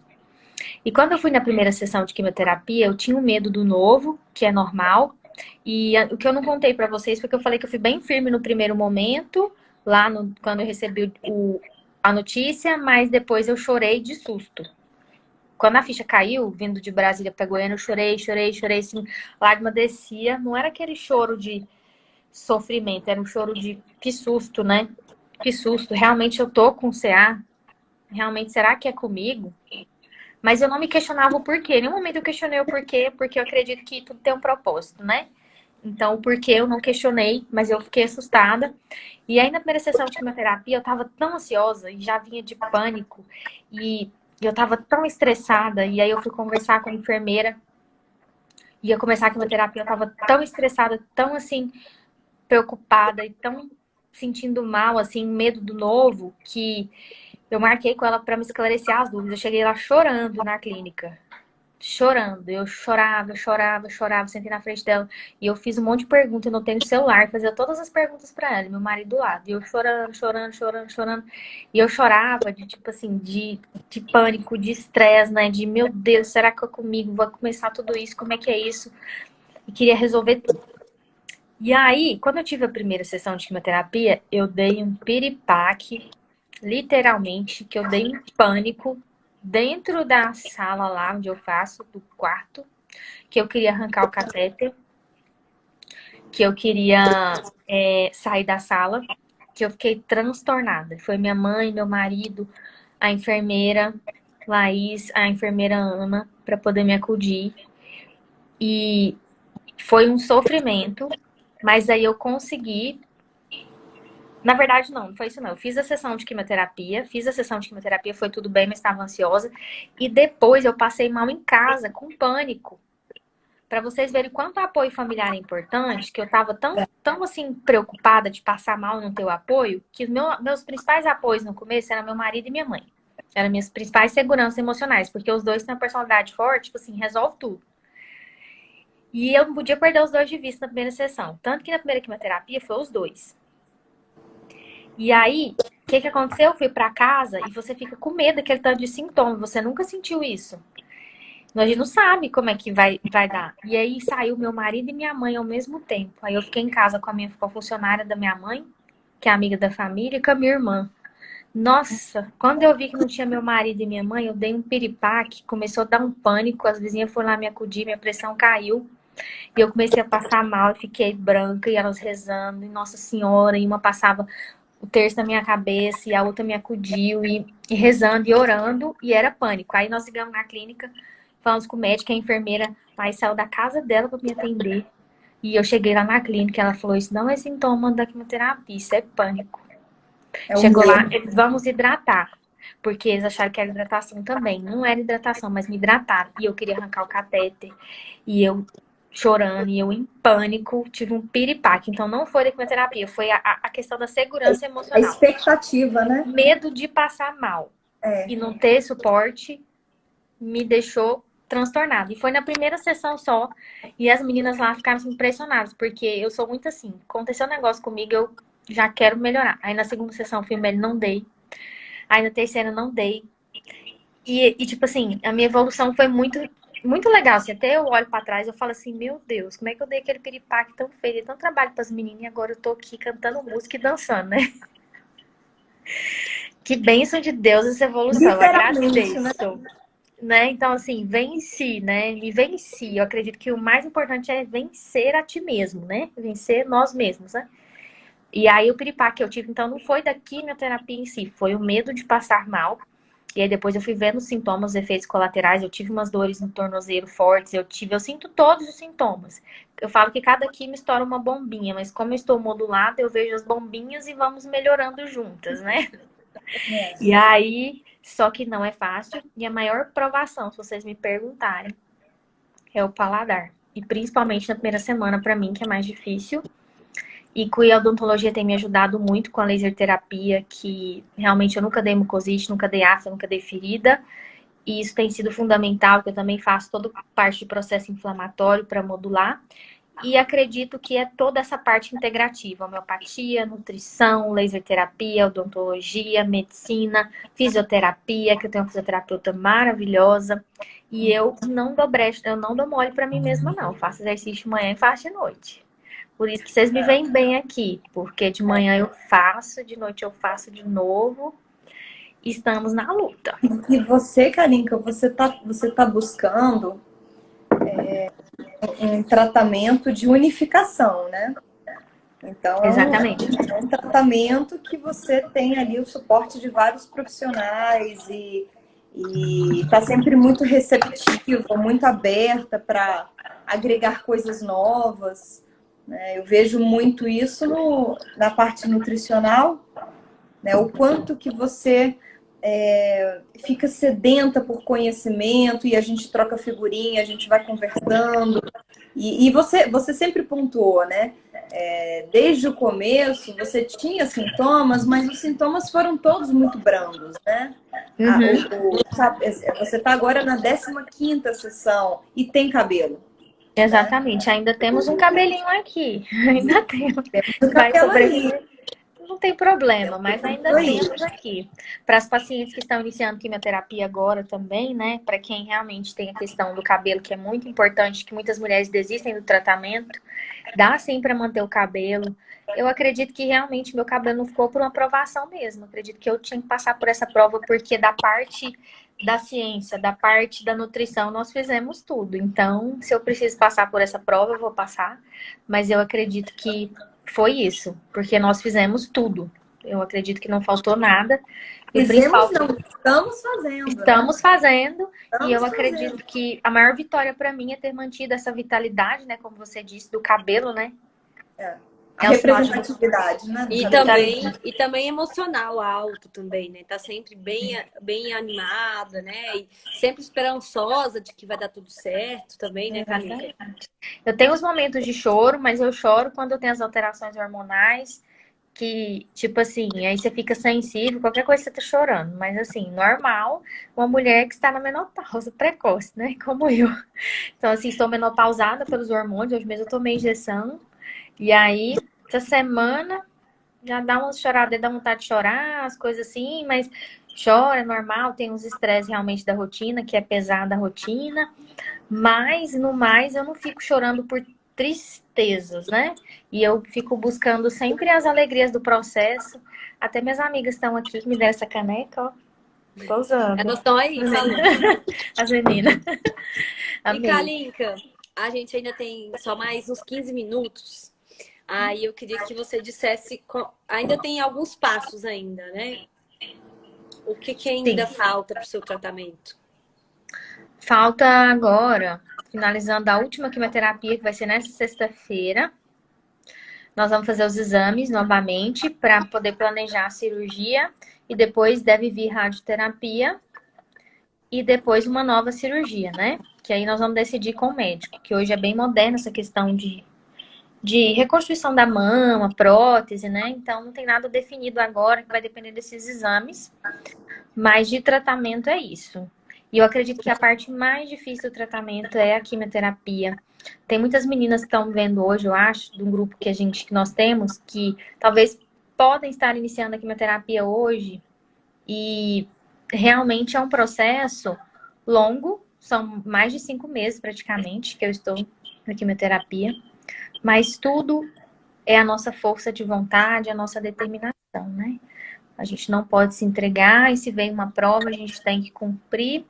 E quando eu fui na primeira sessão de quimioterapia, eu tinha um medo do novo, que é normal. E o que eu não contei pra vocês foi que eu falei que eu fui bem firme no primeiro momento, lá quando eu recebi a notícia, mas depois eu chorei de susto. Quando a ficha caiu, vindo de Brasília para Goiânia, eu chorei, assim, lágrima descia. Não era aquele choro de sofrimento, era um choro de que susto, né? Que susto, realmente eu tô com CA? Realmente, será que é comigo? Mas eu não me questionava o porquê. Em nenhum momento eu questionei o porquê, porque eu acredito que tudo tem um propósito, né? Então, o porquê eu não questionei, mas eu fiquei assustada. E aí, na primeira sessão de quimioterapia, eu tava tão ansiosa e já vinha de pânico. E eu tava tão estressada. E aí, eu fui conversar com a enfermeira. Ia começar a quimioterapia, eu tava tão estressada, tão, assim, preocupada e tão sentindo mal, assim, medo do novo, que eu marquei com ela pra me esclarecer as dúvidas. Eu cheguei lá chorando na clínica. Chorando, eu chorava, sentei na frente dela e eu fiz um monte de perguntas, eu notei no celular, fazia todas as perguntas pra ela, meu marido do lado, e eu chorando, e eu chorava de tipo assim, de pânico, de estresse, né, de meu Deus, será que é comigo, vai começar tudo isso, como é que é isso? E queria resolver tudo. E aí, quando eu tive a primeira sessão de quimioterapia, eu dei um piripaque, literalmente, que eu dei um pânico dentro da sala lá onde eu faço, do quarto, que eu queria arrancar o catéter, que eu queria sair da sala, que eu fiquei transtornada. Foi minha mãe, meu marido, a enfermeira Laís, a enfermeira Ana, para poder me acudir. E foi um sofrimento, mas aí eu consegui. Na verdade, não foi isso não. Eu fiz a sessão de quimioterapia, foi tudo bem, mas estava ansiosa. E depois eu passei mal em casa, com pânico. Para vocês verem quanto apoio familiar é importante, que eu estava tão assim, preocupada de passar mal e não ter o apoio, que meus principais apoios no começo eram meu marido e minha mãe. Eram minhas principais seguranças emocionais, porque os dois têm uma personalidade forte, tipo assim, resolve tudo. E eu não podia perder os dois de vista na primeira sessão. Tanto que na primeira quimioterapia foi os dois. E aí, o que aconteceu? Eu fui pra casa e você fica com medo daquele tanto de sintoma. Você nunca sentiu isso. A gente não sabe como é que vai dar. E aí saiu meu marido e minha mãe ao mesmo tempo. Aí eu fiquei em casa com a funcionária da minha mãe, que é amiga da família, e com a minha irmã. Nossa, quando eu vi que não tinha meu marido e minha mãe, eu dei um piripaque, começou a dar um pânico, as vizinhas foram lá me acudir, minha pressão caiu. E eu comecei a passar mal, e fiquei branca, e elas rezando, e Nossa Senhora, e uma passava o terço na minha cabeça, e a outra me acudiu, e rezando e orando, e era pânico. Aí nós ligamos na clínica, falamos com o médico, a enfermeira aí saiu da casa dela para me atender. E eu cheguei lá na clínica, ela falou, isso não é sintoma da quimioterapia, isso é pânico. Chegou lá, eles vamos hidratar. Porque eles acharam que era hidratação também. Não era hidratação, mas me hidrataram. E eu queria arrancar o catéter. E eu chorando, e eu em pânico, tive um piripaque. Então não foi da quimioterapia, foi a questão da segurança emocional. A expectativa, né? Medo de passar mal. E não ter suporte me deixou transtornada. E foi na primeira sessão só. E as meninas lá ficaram impressionadas, porque eu sou muito assim. Aconteceu um negócio comigo, eu já quero melhorar. Aí na segunda sessão, filme não dei. Aí na terceira, não dei. E tipo assim, a minha evolução foi muito legal. Assim, até eu olho pra trás, eu falo assim, meu Deus, como é que eu dei aquele piripaque tão feio, dei tanto trabalho pras meninas, e agora eu tô aqui cantando música e dançando, né? Que bênção de Deus essa evolução. Eu agradeço. Né? Então, assim, venci, né? Me venci. Eu acredito que o mais importante é vencer a ti mesmo, né? Vencer nós mesmos, né? E aí o piripaque que eu tive, então, não foi da quimioterapia em si, foi o medo de passar mal. E aí depois eu fui vendo os sintomas, os efeitos colaterais, eu tive umas dores no tornozelo fortes, eu sinto todos os sintomas. Eu falo que cada quimio estoura uma bombinha, mas como eu estou modulada, eu vejo as bombinhas e vamos melhorando juntas, né? E aí, só que não é fácil. E a maior provação, se vocês me perguntarem, é o paladar. E principalmente na primeira semana, pra mim, que é mais difícil. E que a odontologia tem me ajudado muito com a laser terapia, que realmente eu nunca dei mucosite, nunca dei afta, nunca dei ferida. E isso tem sido fundamental, porque eu também faço toda parte de processo inflamatório para modular. E acredito que é toda essa parte integrativa, homeopatia, nutrição, laser terapia, odontologia, medicina, fisioterapia, que eu tenho uma fisioterapeuta maravilhosa. E eu não dou brecha, eu não dou mole para mim mesma, não. Eu faço exercício de manhã e faço de noite. Por isso que vocês me veem bem aqui, porque de manhã eu faço, de noite eu faço de novo. Estamos na luta. E você, Kalinka, você tá buscando um tratamento de unificação, né? Então, Exatamente. é um tratamento que você tem ali o suporte de vários profissionais e está sempre muito receptiva, muito aberta para agregar coisas novas, né? Eu vejo muito isso na parte nutricional, né? O quanto que você fica sedenta por conhecimento e a gente troca figurinha, a gente vai conversando. E você sempre pontuou, né? Desde o começo você tinha sintomas, mas os sintomas foram todos muito brandos, né? Você está agora na 15ª sessão e tem cabelo. Exatamente, ainda temos um cabelinho aqui. Ainda temos. Vai Cabelo sobreviver. Não tem problema, mas ainda aí. temos aqui. Para as pacientes que estão iniciando quimioterapia agora também, né? Para quem realmente tem a questão do cabelo, que é muito importante, que muitas mulheres desistem do tratamento, dá sim para manter o cabelo. Eu acredito que realmente meu cabelo não ficou por uma aprovação mesmo. Acredito que eu tinha que passar por essa prova, porque da parte da ciência, da parte da nutrição, nós fizemos tudo. Então, se eu preciso passar por essa prova, eu vou passar. Mas eu acredito que foi isso, porque nós fizemos tudo. Eu acredito que não faltou nada. E o Fizemos, principal, não, estamos fazendo. estamos fazendo. E eu Estamos acredito fazendo. que a maior vitória para mim é ter mantido essa vitalidade, né? Como você disse, do cabelo, né? A É o sinal de representatividade, né? E também emocional alto também, né? Tá sempre bem animada, né? E sempre esperançosa de que vai dar tudo certo também, né, Kalinka? Eu tenho os momentos de choro, mas eu choro quando eu tenho as alterações hormonais, que, tipo assim, aí você fica sensível, qualquer coisa você tá chorando. Mas, assim, normal, uma mulher que está na menopausa precoce, né? Como eu. Então, assim, estou menopausada pelos hormônios, hoje mesmo eu tomei injeção. E aí, essa semana, já dá uma chorada, dá vontade de chorar, as coisas assim, mas chora, é normal, tem uns estresses realmente da rotina, que é pesada a rotina. Mas, no mais, eu não fico chorando por tristezas, né? E eu fico buscando sempre as alegrias do processo. Até minhas amigas estão aqui, que me deram essa caneca, ó. Tô usando. Elas estão aí falando. As meninas. E Amei. Kalinka, a gente ainda tem só mais uns 15 minutos. Aí eu queria que você dissesse, ainda tem alguns passos ainda, né? O que ainda falta para o seu tratamento? Falta agora, finalizando a última quimioterapia, que vai ser nessa sexta-feira. Nós vamos fazer os exames novamente para poder planejar a cirurgia. E depois deve vir radioterapia. E depois uma nova cirurgia, né? Que aí nós vamos decidir com o médico. Que hoje é bem moderna essa questão de reconstrução da mama, prótese, né? Então não tem nada definido agora, que vai depender desses exames. Mas de tratamento é isso. E eu acredito que a parte mais difícil do tratamento é a quimioterapia. Tem muitas meninas que estão vendo hoje, eu acho, de um grupo que nós temos, que talvez podem estar iniciando a quimioterapia hoje. E realmente é um processo longo, são mais de 5 meses praticamente que eu estou na quimioterapia. Mas tudo é a nossa força de vontade, a nossa determinação, né? A gente não pode se entregar e se vem uma prova, a gente tem que cumprir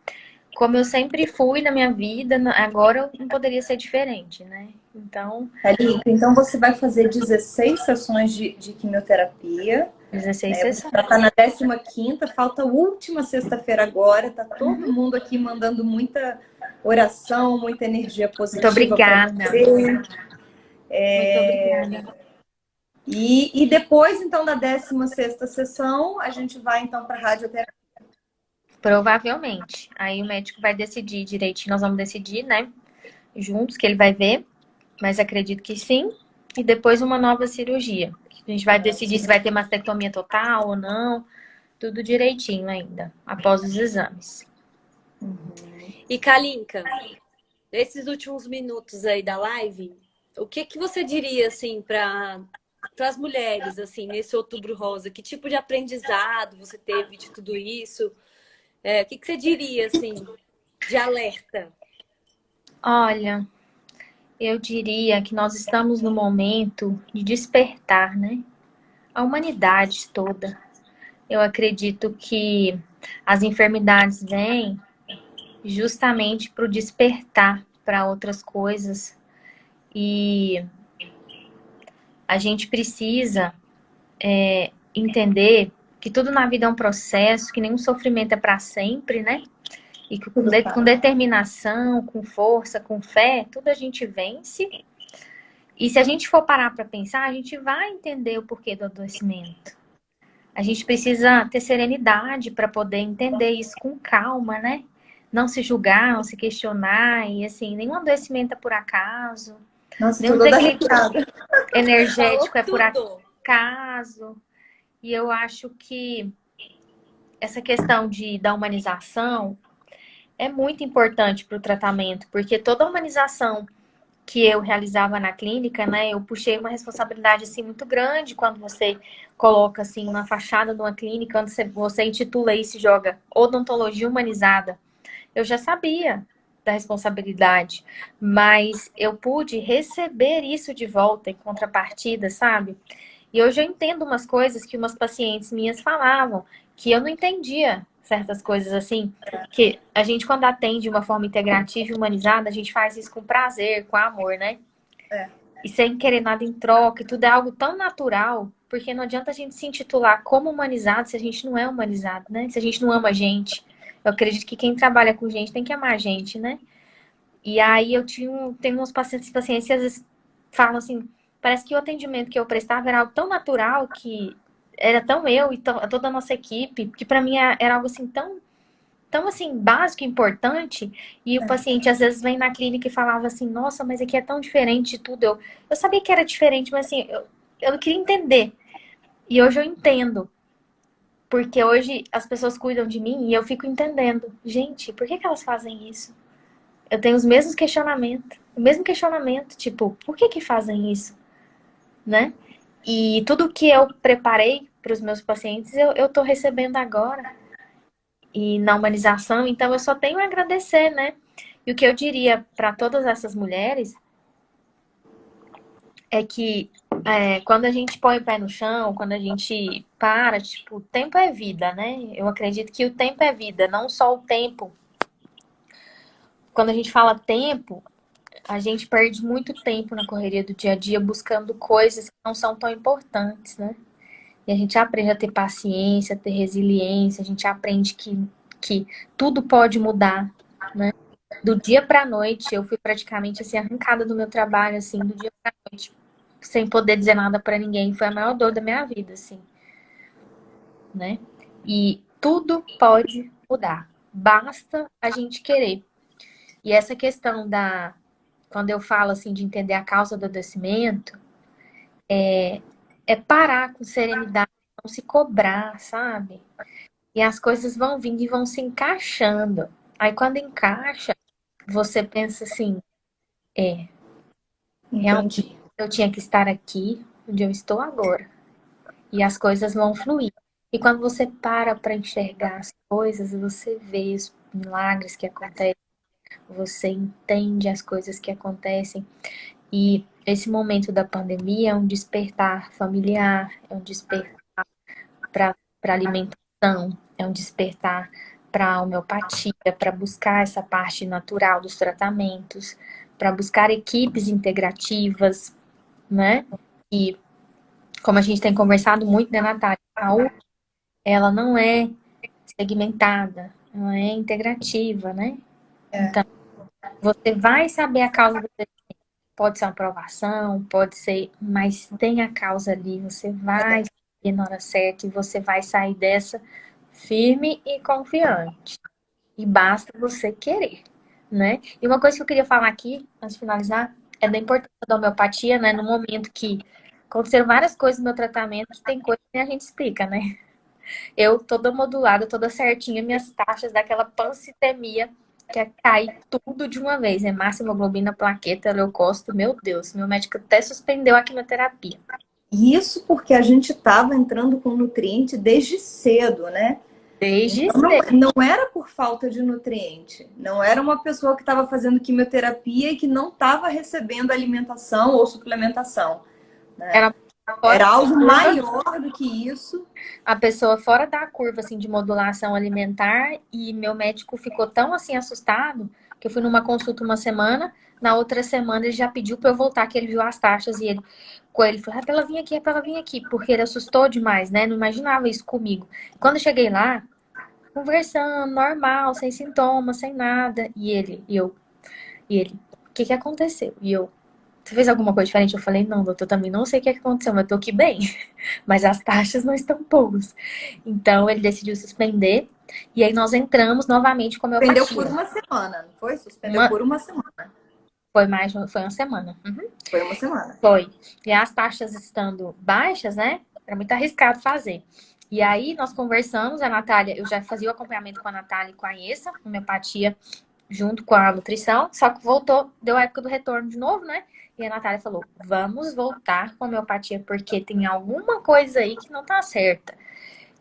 como eu sempre fui na minha vida, agora não poderia ser diferente, né? Então, Thalita, então você vai fazer 16 sessões de quimioterapia. 16 Você sessões. já está na 15ª, falta a última sexta-feira agora. Tá todo mundo aqui mandando muita oração, muita energia Muito positiva para obrigada. você. Muito obrigada. E depois, então, da 16ª sessão, a gente vai, então, para a radioterapia. Provavelmente. Aí o médico vai decidir direitinho, nós vamos decidir, né? Juntos, que ele vai ver, mas acredito que sim. E depois uma nova cirurgia. A gente vai decidir se vai ter mastectomia total ou não. Tudo direitinho ainda, após os exames. E Kalinka, nesses últimos minutos aí da live, o que que você diria assim para as mulheres assim nesse Outubro Rosa? Que tipo de aprendizado você teve de tudo isso? O que que você diria assim de alerta? Olha, eu diria que nós estamos no momento de despertar, né? A humanidade toda. Eu acredito que as enfermidades vêm justamente para o despertar para outras coisas. E a gente precisa entender que tudo na vida é um processo, que nenhum sofrimento é para sempre, né? E que com determinação, com força, com fé, tudo a gente vence. E se a gente for parar para pensar, a gente vai entender o porquê do adoecimento. A gente precisa ter serenidade para poder entender isso com calma, né? Não se julgar, não se questionar. E assim, nenhum adoecimento é por acaso. Nossa, Nenhum toda desequilíbrio arrepiada. energético é Falou por tudo. acaso. E eu acho que essa questão da humanização é muito importante para o tratamento, porque toda a humanização que eu realizava na clínica, né, eu puxei uma responsabilidade assim muito grande quando você coloca assim na fachada de uma clínica, quando você intitula isso e joga odontologia humanizada. Eu já sabia da responsabilidade, mas eu pude receber isso de volta em contrapartida, sabe? E hoje eu entendo umas coisas que umas pacientes minhas falavam, que eu não entendia certas coisas assim, que a gente quando atende de uma forma integrativa e humanizada, a gente faz isso com prazer, com amor, né? É. E sem querer nada em troca, e tudo é algo tão natural, porque não adianta a gente se intitular como humanizado se a gente não é humanizado, né? Se a gente não ama a gente. Eu acredito que quem trabalha com gente tem que amar a gente, né? E aí tenho uns pacientes que às vezes falam assim, parece que o atendimento que eu prestava era algo tão natural, que era tão eu e toda a nossa equipe, que para mim era algo assim tão assim básico e importante. E o paciente às vezes vem na clínica e falava assim, nossa, mas aqui é tão diferente de tudo. Eu sabia que era diferente, mas assim, eu não queria entender. E hoje eu entendo. Porque hoje as pessoas cuidam de mim e eu fico entendendo. Gente, por que elas fazem isso? Eu tenho os mesmos questionamentos. O mesmo questionamento, tipo, por que fazem isso? Né? E tudo que eu preparei para os meus pacientes, eu tô recebendo agora. E na humanização, então eu só tenho a agradecer, né? E o que eu diria para todas essas mulheres é que quando a gente põe o pé no chão, quando a gente para, tipo, o tempo é vida, né? Eu acredito que o tempo é vida, não só o tempo. Quando a gente fala tempo, a gente perde muito tempo na correria do dia a dia buscando coisas que não são tão importantes, né? E a gente aprende a ter paciência, a ter resiliência, a gente aprende que tudo pode mudar, né? Do dia pra noite, eu fui praticamente assim, arrancada do meu trabalho, assim, do dia pra noite, sem poder dizer nada pra ninguém. Foi a maior dor da minha vida, assim, né? E tudo pode mudar. Basta a gente querer. E essa questão quando eu falo assim de entender a causa do adoecimento, é parar com serenidade, não se cobrar, sabe? E as coisas vão vindo e vão se encaixando. Aí quando encaixa, você pensa assim, realmente Entendi. eu tinha que estar aqui onde eu estou agora. E as coisas vão fluir. E quando você para enxergar as coisas, você vê os milagres que acontecem, você entende as coisas que acontecem. E esse momento da pandemia é um despertar familiar, é um despertar para alimentação, é um despertar para a homeopatia, para buscar essa parte natural dos tratamentos, para buscar equipes integrativas, né? E como a gente tem conversado muito, né, Natália? A saúde, ela não é segmentada, ela é integrativa, né? Então, você vai saber a causa do desenho. Pode ser uma aprovação, pode ser, mas tem a causa ali, você vai saber na hora certa e você vai sair dessa firme e confiante. E basta você querer, né? E uma coisa que eu queria falar aqui, antes de finalizar, é da importância da homeopatia, né? No momento que aconteceram várias coisas no meu tratamento, que tem coisa que a gente explica, né? Eu toda modulada, toda certinha, minhas taxas daquela pancitemia, que é cair tudo de uma vez, né? Máxima hemoglobina, plaqueta, leucócito, meu Deus, meu médico até suspendeu a quimioterapia. Isso porque a gente estava entrando com nutriente desde cedo, né? Desde Então, cedo. não era por falta de nutriente. Não era uma pessoa que estava fazendo quimioterapia e que não estava recebendo alimentação ou suplementação, né? Era algo maior do que isso. A pessoa fora da curva, assim, de modulação alimentar, e meu médico ficou tão, assim, assustado, que eu fui numa consulta uma semana, na outra semana ele já pediu para eu voltar, que ele viu as taxas, e ele falou, é pra ela vir aqui, é pra ela vir aqui, porque ele assustou demais, né, não imaginava isso comigo. Quando eu cheguei lá, conversando, normal, sem sintomas, sem nada, e ele, o que aconteceu? E eu, você fez alguma coisa diferente? Eu falei, não, doutor, também não sei o que aconteceu, mas eu tô aqui bem. Mas as taxas não estão boas. Então, ele decidiu suspender. E aí, nós entramos novamente com a homeopatia. Suspendeu por uma semana, não foi? Suspendeu por uma semana. Foi uma semana. Uhum. Foi uma semana. Foi. E as taxas estando baixas, né? Era muito arriscado fazer. E aí, nós conversamos, a Natália, eu já fazia o acompanhamento com a Natália e com a Essa, homeopatia, junto com a nutrição, só que voltou, deu a época do retorno de novo, né? E a Natália falou, vamos voltar com a homeopatia, porque tem alguma coisa aí que não tá certa.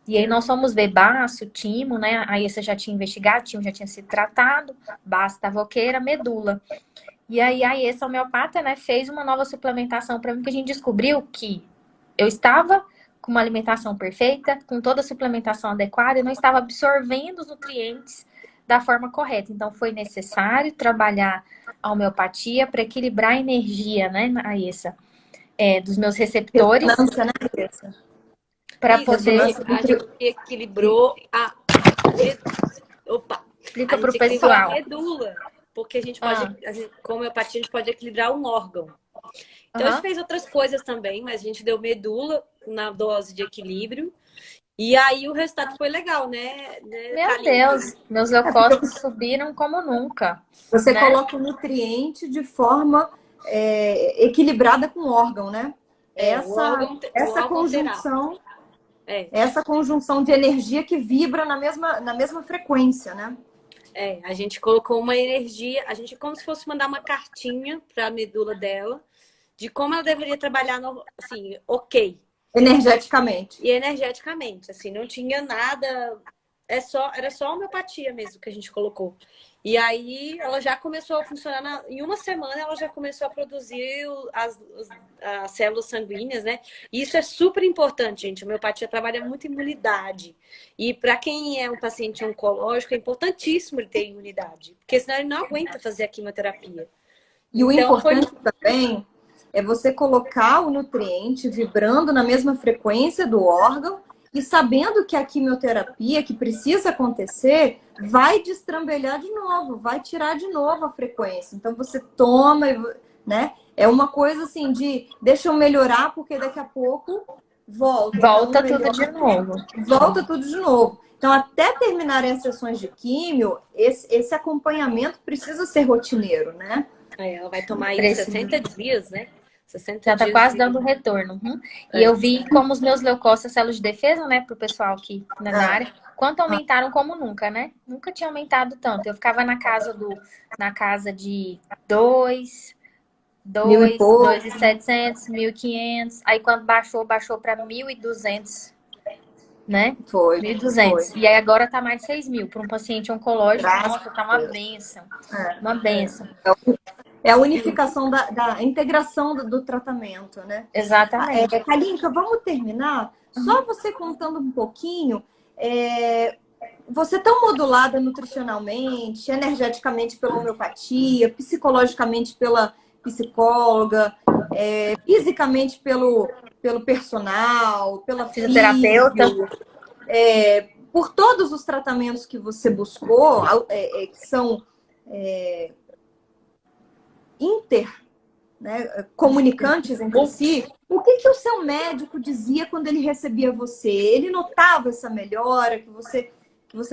E aí nós fomos ver baço, timo, né? Aí você já tinha investigado, timo já tinha sido tratado, baço, tavoqueira, medula. E aí essa homeopata, né, fez uma nova suplementação para mim, que a gente descobriu que eu estava com uma alimentação perfeita, com toda a suplementação adequada, e não estava absorvendo os nutrientes da forma correta. Então, foi necessário trabalhar a homeopatia para equilibrar a energia, né, Aissa, dos meus receptores. Para poder... A gente equilibrou a... Opa! Explica para o pessoal. A medula, porque a gente pode, com a homeopatia, a gente pode equilibrar um órgão. Então, a gente fez outras coisas também, mas a gente deu medula na dose de equilíbrio. E aí o resultado foi legal, né? Meu Deus, meus leucócitos subiram como nunca. Você coloca o nutriente de forma equilibrada com o órgão, né? Essa conjunção de energia que vibra na mesma frequência, né? A gente colocou uma energia, a gente como se fosse mandar uma cartinha para a medula dela de como ela deveria trabalhar, assim, ok. Energeticamente. E energeticamente, assim, não tinha nada, era só homeopatia mesmo que a gente colocou. E aí ela já começou a funcionar, em uma semana ela já começou a produzir as células sanguíneas, né? E isso é super importante, gente. A homeopatia trabalha muito imunidade. E para quem é um paciente oncológico, é importantíssimo ele ter imunidade, porque senão ele não aguenta fazer a quimioterapia. E o importante também é você colocar o nutriente vibrando na mesma frequência do órgão e sabendo que a quimioterapia que precisa acontecer vai destrambelhar de novo, vai tirar de novo a frequência. Então você toma, né? É uma coisa assim de deixa eu melhorar porque daqui a pouco volta. Volta tudo de novo. Volta tudo de novo. Então até terminarem as sessões de químio, esse acompanhamento precisa ser rotineiro, né? Ela vai tomar aí 60 dias, né? 60 já tá quase dando retorno. E eu vi como os meus leucócitos, células de defesa, né, pro pessoal aqui na área, quanto aumentaram como nunca, né? Nunca tinha aumentado tanto. Eu ficava na casa de 2.700, 1.500. Aí quando baixou para 1.200, né? Foi. 1.200. E aí agora tá mais de 6.000 para um paciente oncológico. Nossa, tá uma bênção. Uma bênção. É a unificação da integração do tratamento, né? Exatamente. Kalinka, vamos terminar? Só você contando um pouquinho você tão modulada nutricionalmente, energeticamente pela homeopatia, psicologicamente pela psicóloga, fisicamente pelo personal, pela Fisioterapeuta. físio, por todos os tratamentos que você buscou, que são inter, né, comunicantes entre si, o que o seu médico dizia quando ele recebia você? Ele notava essa melhora, que você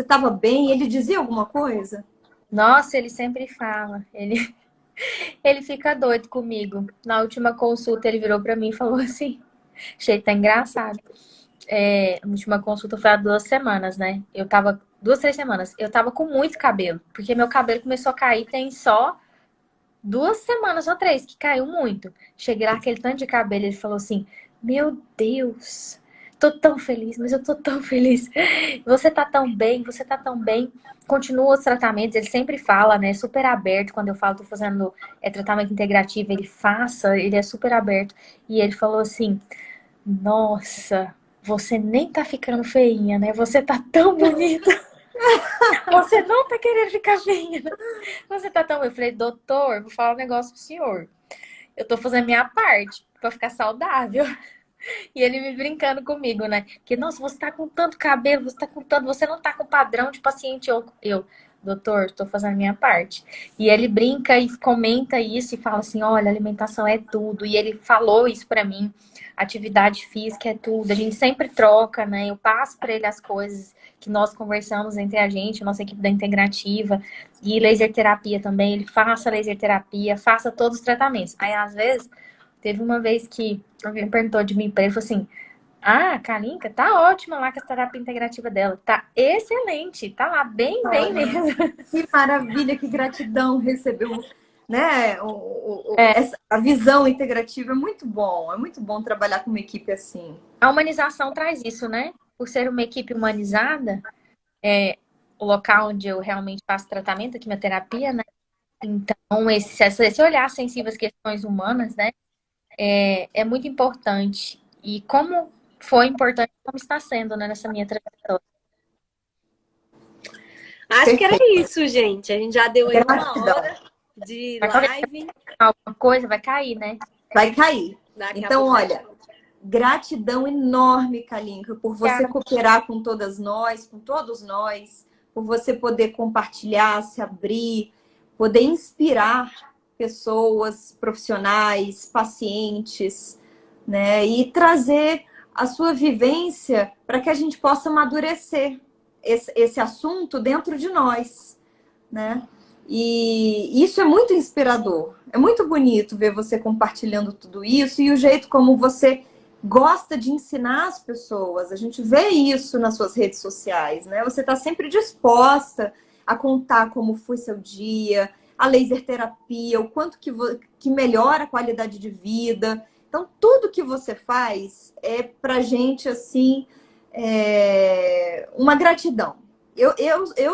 estava bem? Ele dizia alguma coisa? Nossa, ele sempre fala. Ele fica doido comigo. Na última consulta, ele virou pra mim e falou assim: achei até engraçado. A última consulta foi há 2 semanas, né? Eu tava, 2, 3 semanas. Eu tava com muito cabelo, porque meu cabelo começou a cair tem só 2 semanas ou 3, que caiu muito. Cheguei lá, aquele tanto de cabelo, ele falou assim: meu Deus, tô tão feliz, mas eu tô tão feliz. Você tá tão bem, você tá tão bem. Continua os tratamentos, ele sempre fala, né? Super aberto. Quando eu falo, tô fazendo tratamento integrativo, ele é super aberto. E ele falou assim: nossa, você nem tá ficando feinha, né? Você tá tão bonita. Você não tá querendo ficar feinha. Você tá tão... Eu falei, doutor, vou falar um negócio pro senhor. Eu tô fazendo a minha parte pra ficar saudável. E ele me brincando comigo, né? Que, nossa, você tá com tanto cabelo, você tá com tanto... Você não tá com padrão de paciente. Doutor, tô fazendo a minha parte. E ele brinca e comenta isso e fala assim, olha, alimentação é tudo. E ele falou isso pra mim. Atividade física é tudo. A gente sempre troca, né? Eu passo pra ele as coisas que nós conversamos entre a gente, a nossa equipe da integrativa. E laser terapia também. Ele faça laser terapia, faça todos os tratamentos. Aí, às vezes, teve uma vez que alguém perguntou de mim pra ele, falou assim, a Kalinka tá ótima lá com a terapia integrativa dela. Tá excelente. Tá lá bem mesmo. Que maravilha, que gratidão receber, né? A visão integrativa é muito bom trabalhar com uma equipe assim. A humanização traz isso, né? Por ser uma equipe humanizada, o local onde eu realmente faço tratamento, a quimioterapia, né? Então, esse olhar sensível às questões humanas, né? É muito importante. E como foi importante, como está sendo, né, nessa minha trajetória. Acho que era isso, gente. A gente já deu aí Gratidão. 1 hora de live. Alguma coisa vai cair, né? Vai cair. Daqui a Então, pouco olha, gratidão enorme, Kalinka, por você cooperar com todas nós, com todos nós, por você poder compartilhar, se abrir, poder inspirar pessoas, profissionais, pacientes, né? E trazer a sua vivência para que a gente possa amadurecer esse assunto dentro de nós, né? E isso é muito inspirador. É muito bonito ver você compartilhando tudo isso e o jeito como você gosta de ensinar as pessoas. A gente vê isso nas suas redes sociais, né? Você está sempre disposta a contar como foi seu dia, a laser terapia, o quanto que melhora a qualidade de vida. Então, tudo que você faz é pra gente, assim, uma gratidão.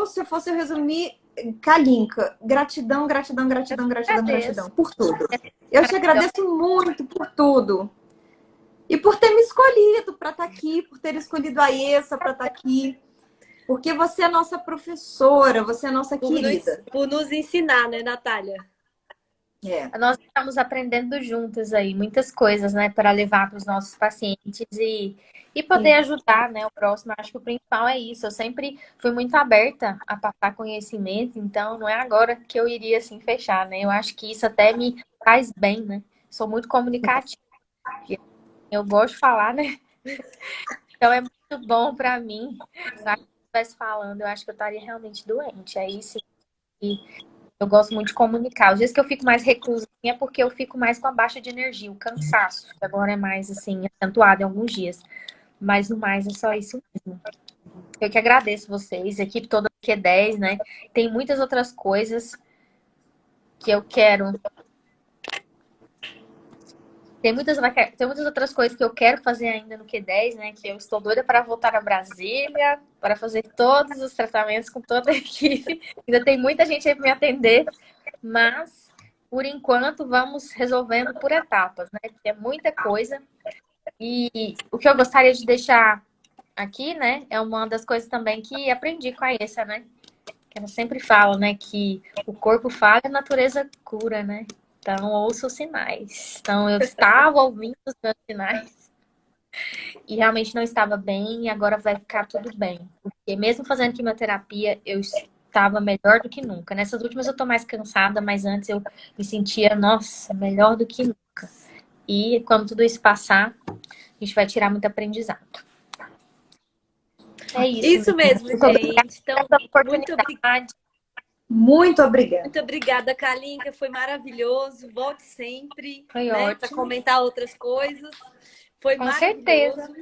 Se eu fosse resumir, Kalinka, gratidão, gratidão, gratidão, gratidão, gratidão por tudo. Eu te agradeço muito por tudo. E por ter me escolhido para estar aqui, por ter escolhido a Essa para estar aqui. Porque você é nossa professora, você é nossa querida. Por nos ensinar, né, Natália? Nós estamos aprendendo juntas aí muitas coisas, né, para levar para os nossos pacientes e poder ajudar, né, o próximo. Acho que o principal é isso. Eu sempre fui muito aberta a passar conhecimento, então não é agora que eu iria assim fechar, né? Eu acho que isso até me faz bem, né? Sou muito comunicativa. Eu gosto de falar, né? Então é muito bom para mim. Se eu estivesse falando, eu acho que eu estaria realmente doente. Aí sim. Eu gosto muito de comunicar. Os dias que eu fico mais reclusa é porque eu fico mais com a baixa de energia, o cansaço, que agora é mais assim, acentuado em alguns dias. Mas no mais é só isso mesmo. Eu que agradeço vocês, a equipe toda do Q10, né? Tem muitas outras coisas que eu quero. Tem muitas outras coisas que eu quero fazer ainda no Q10, né? Que eu estou doida para voltar a Brasília, para fazer todos os tratamentos com toda a equipe. Ainda tem muita gente aí para me atender, mas por enquanto vamos resolvendo por etapas, né? Porque é muita coisa. E o que eu gostaria de deixar aqui, né, é uma das coisas também que aprendi com a Essa, né? Que ela sempre fala, né, que o corpo fala e a natureza cura, né? Então, ouça os sinais. Então, eu estava ouvindo os meus sinais e realmente não estava bem, e agora vai ficar tudo bem. Porque mesmo fazendo quimioterapia, eu estava melhor do que nunca. Nessas últimas eu tô mais cansada, mas antes eu me sentia, nossa, melhor do que nunca. E quando tudo isso passar, a gente vai tirar muito aprendizado. É isso, Isso mesmo, muito obrigada gente. Então, pela muito obrigada. oportunidade. Muito obrigada. Muito obrigada, Kalinka. Foi maravilhoso. Volte sempre, Foi né, para ótimo. comentar outras coisas. Foi Com maravilhoso. certeza.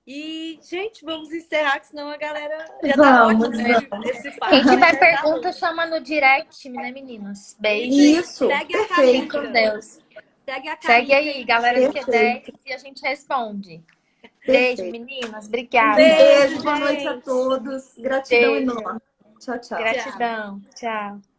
E, gente, vamos encerrar, que senão a galera já Vamos, tá ótimo esse papo. Quem tiver Já tá pergunta, ótimo. chama no direct, né, meninas? Beijo. Isso, Segue a perfeito. Com Kalinka. Deus. Segue a Segue Kalinka aí, galera do Perfeito. Q10, e a gente responde. Beijo, Perfeito. meninas. Um Obrigada. beijo, Beijo, boa noite a gente. todos. Gratidão Beijo. enorme. Tchau, tchau. Gratidão. Tchau.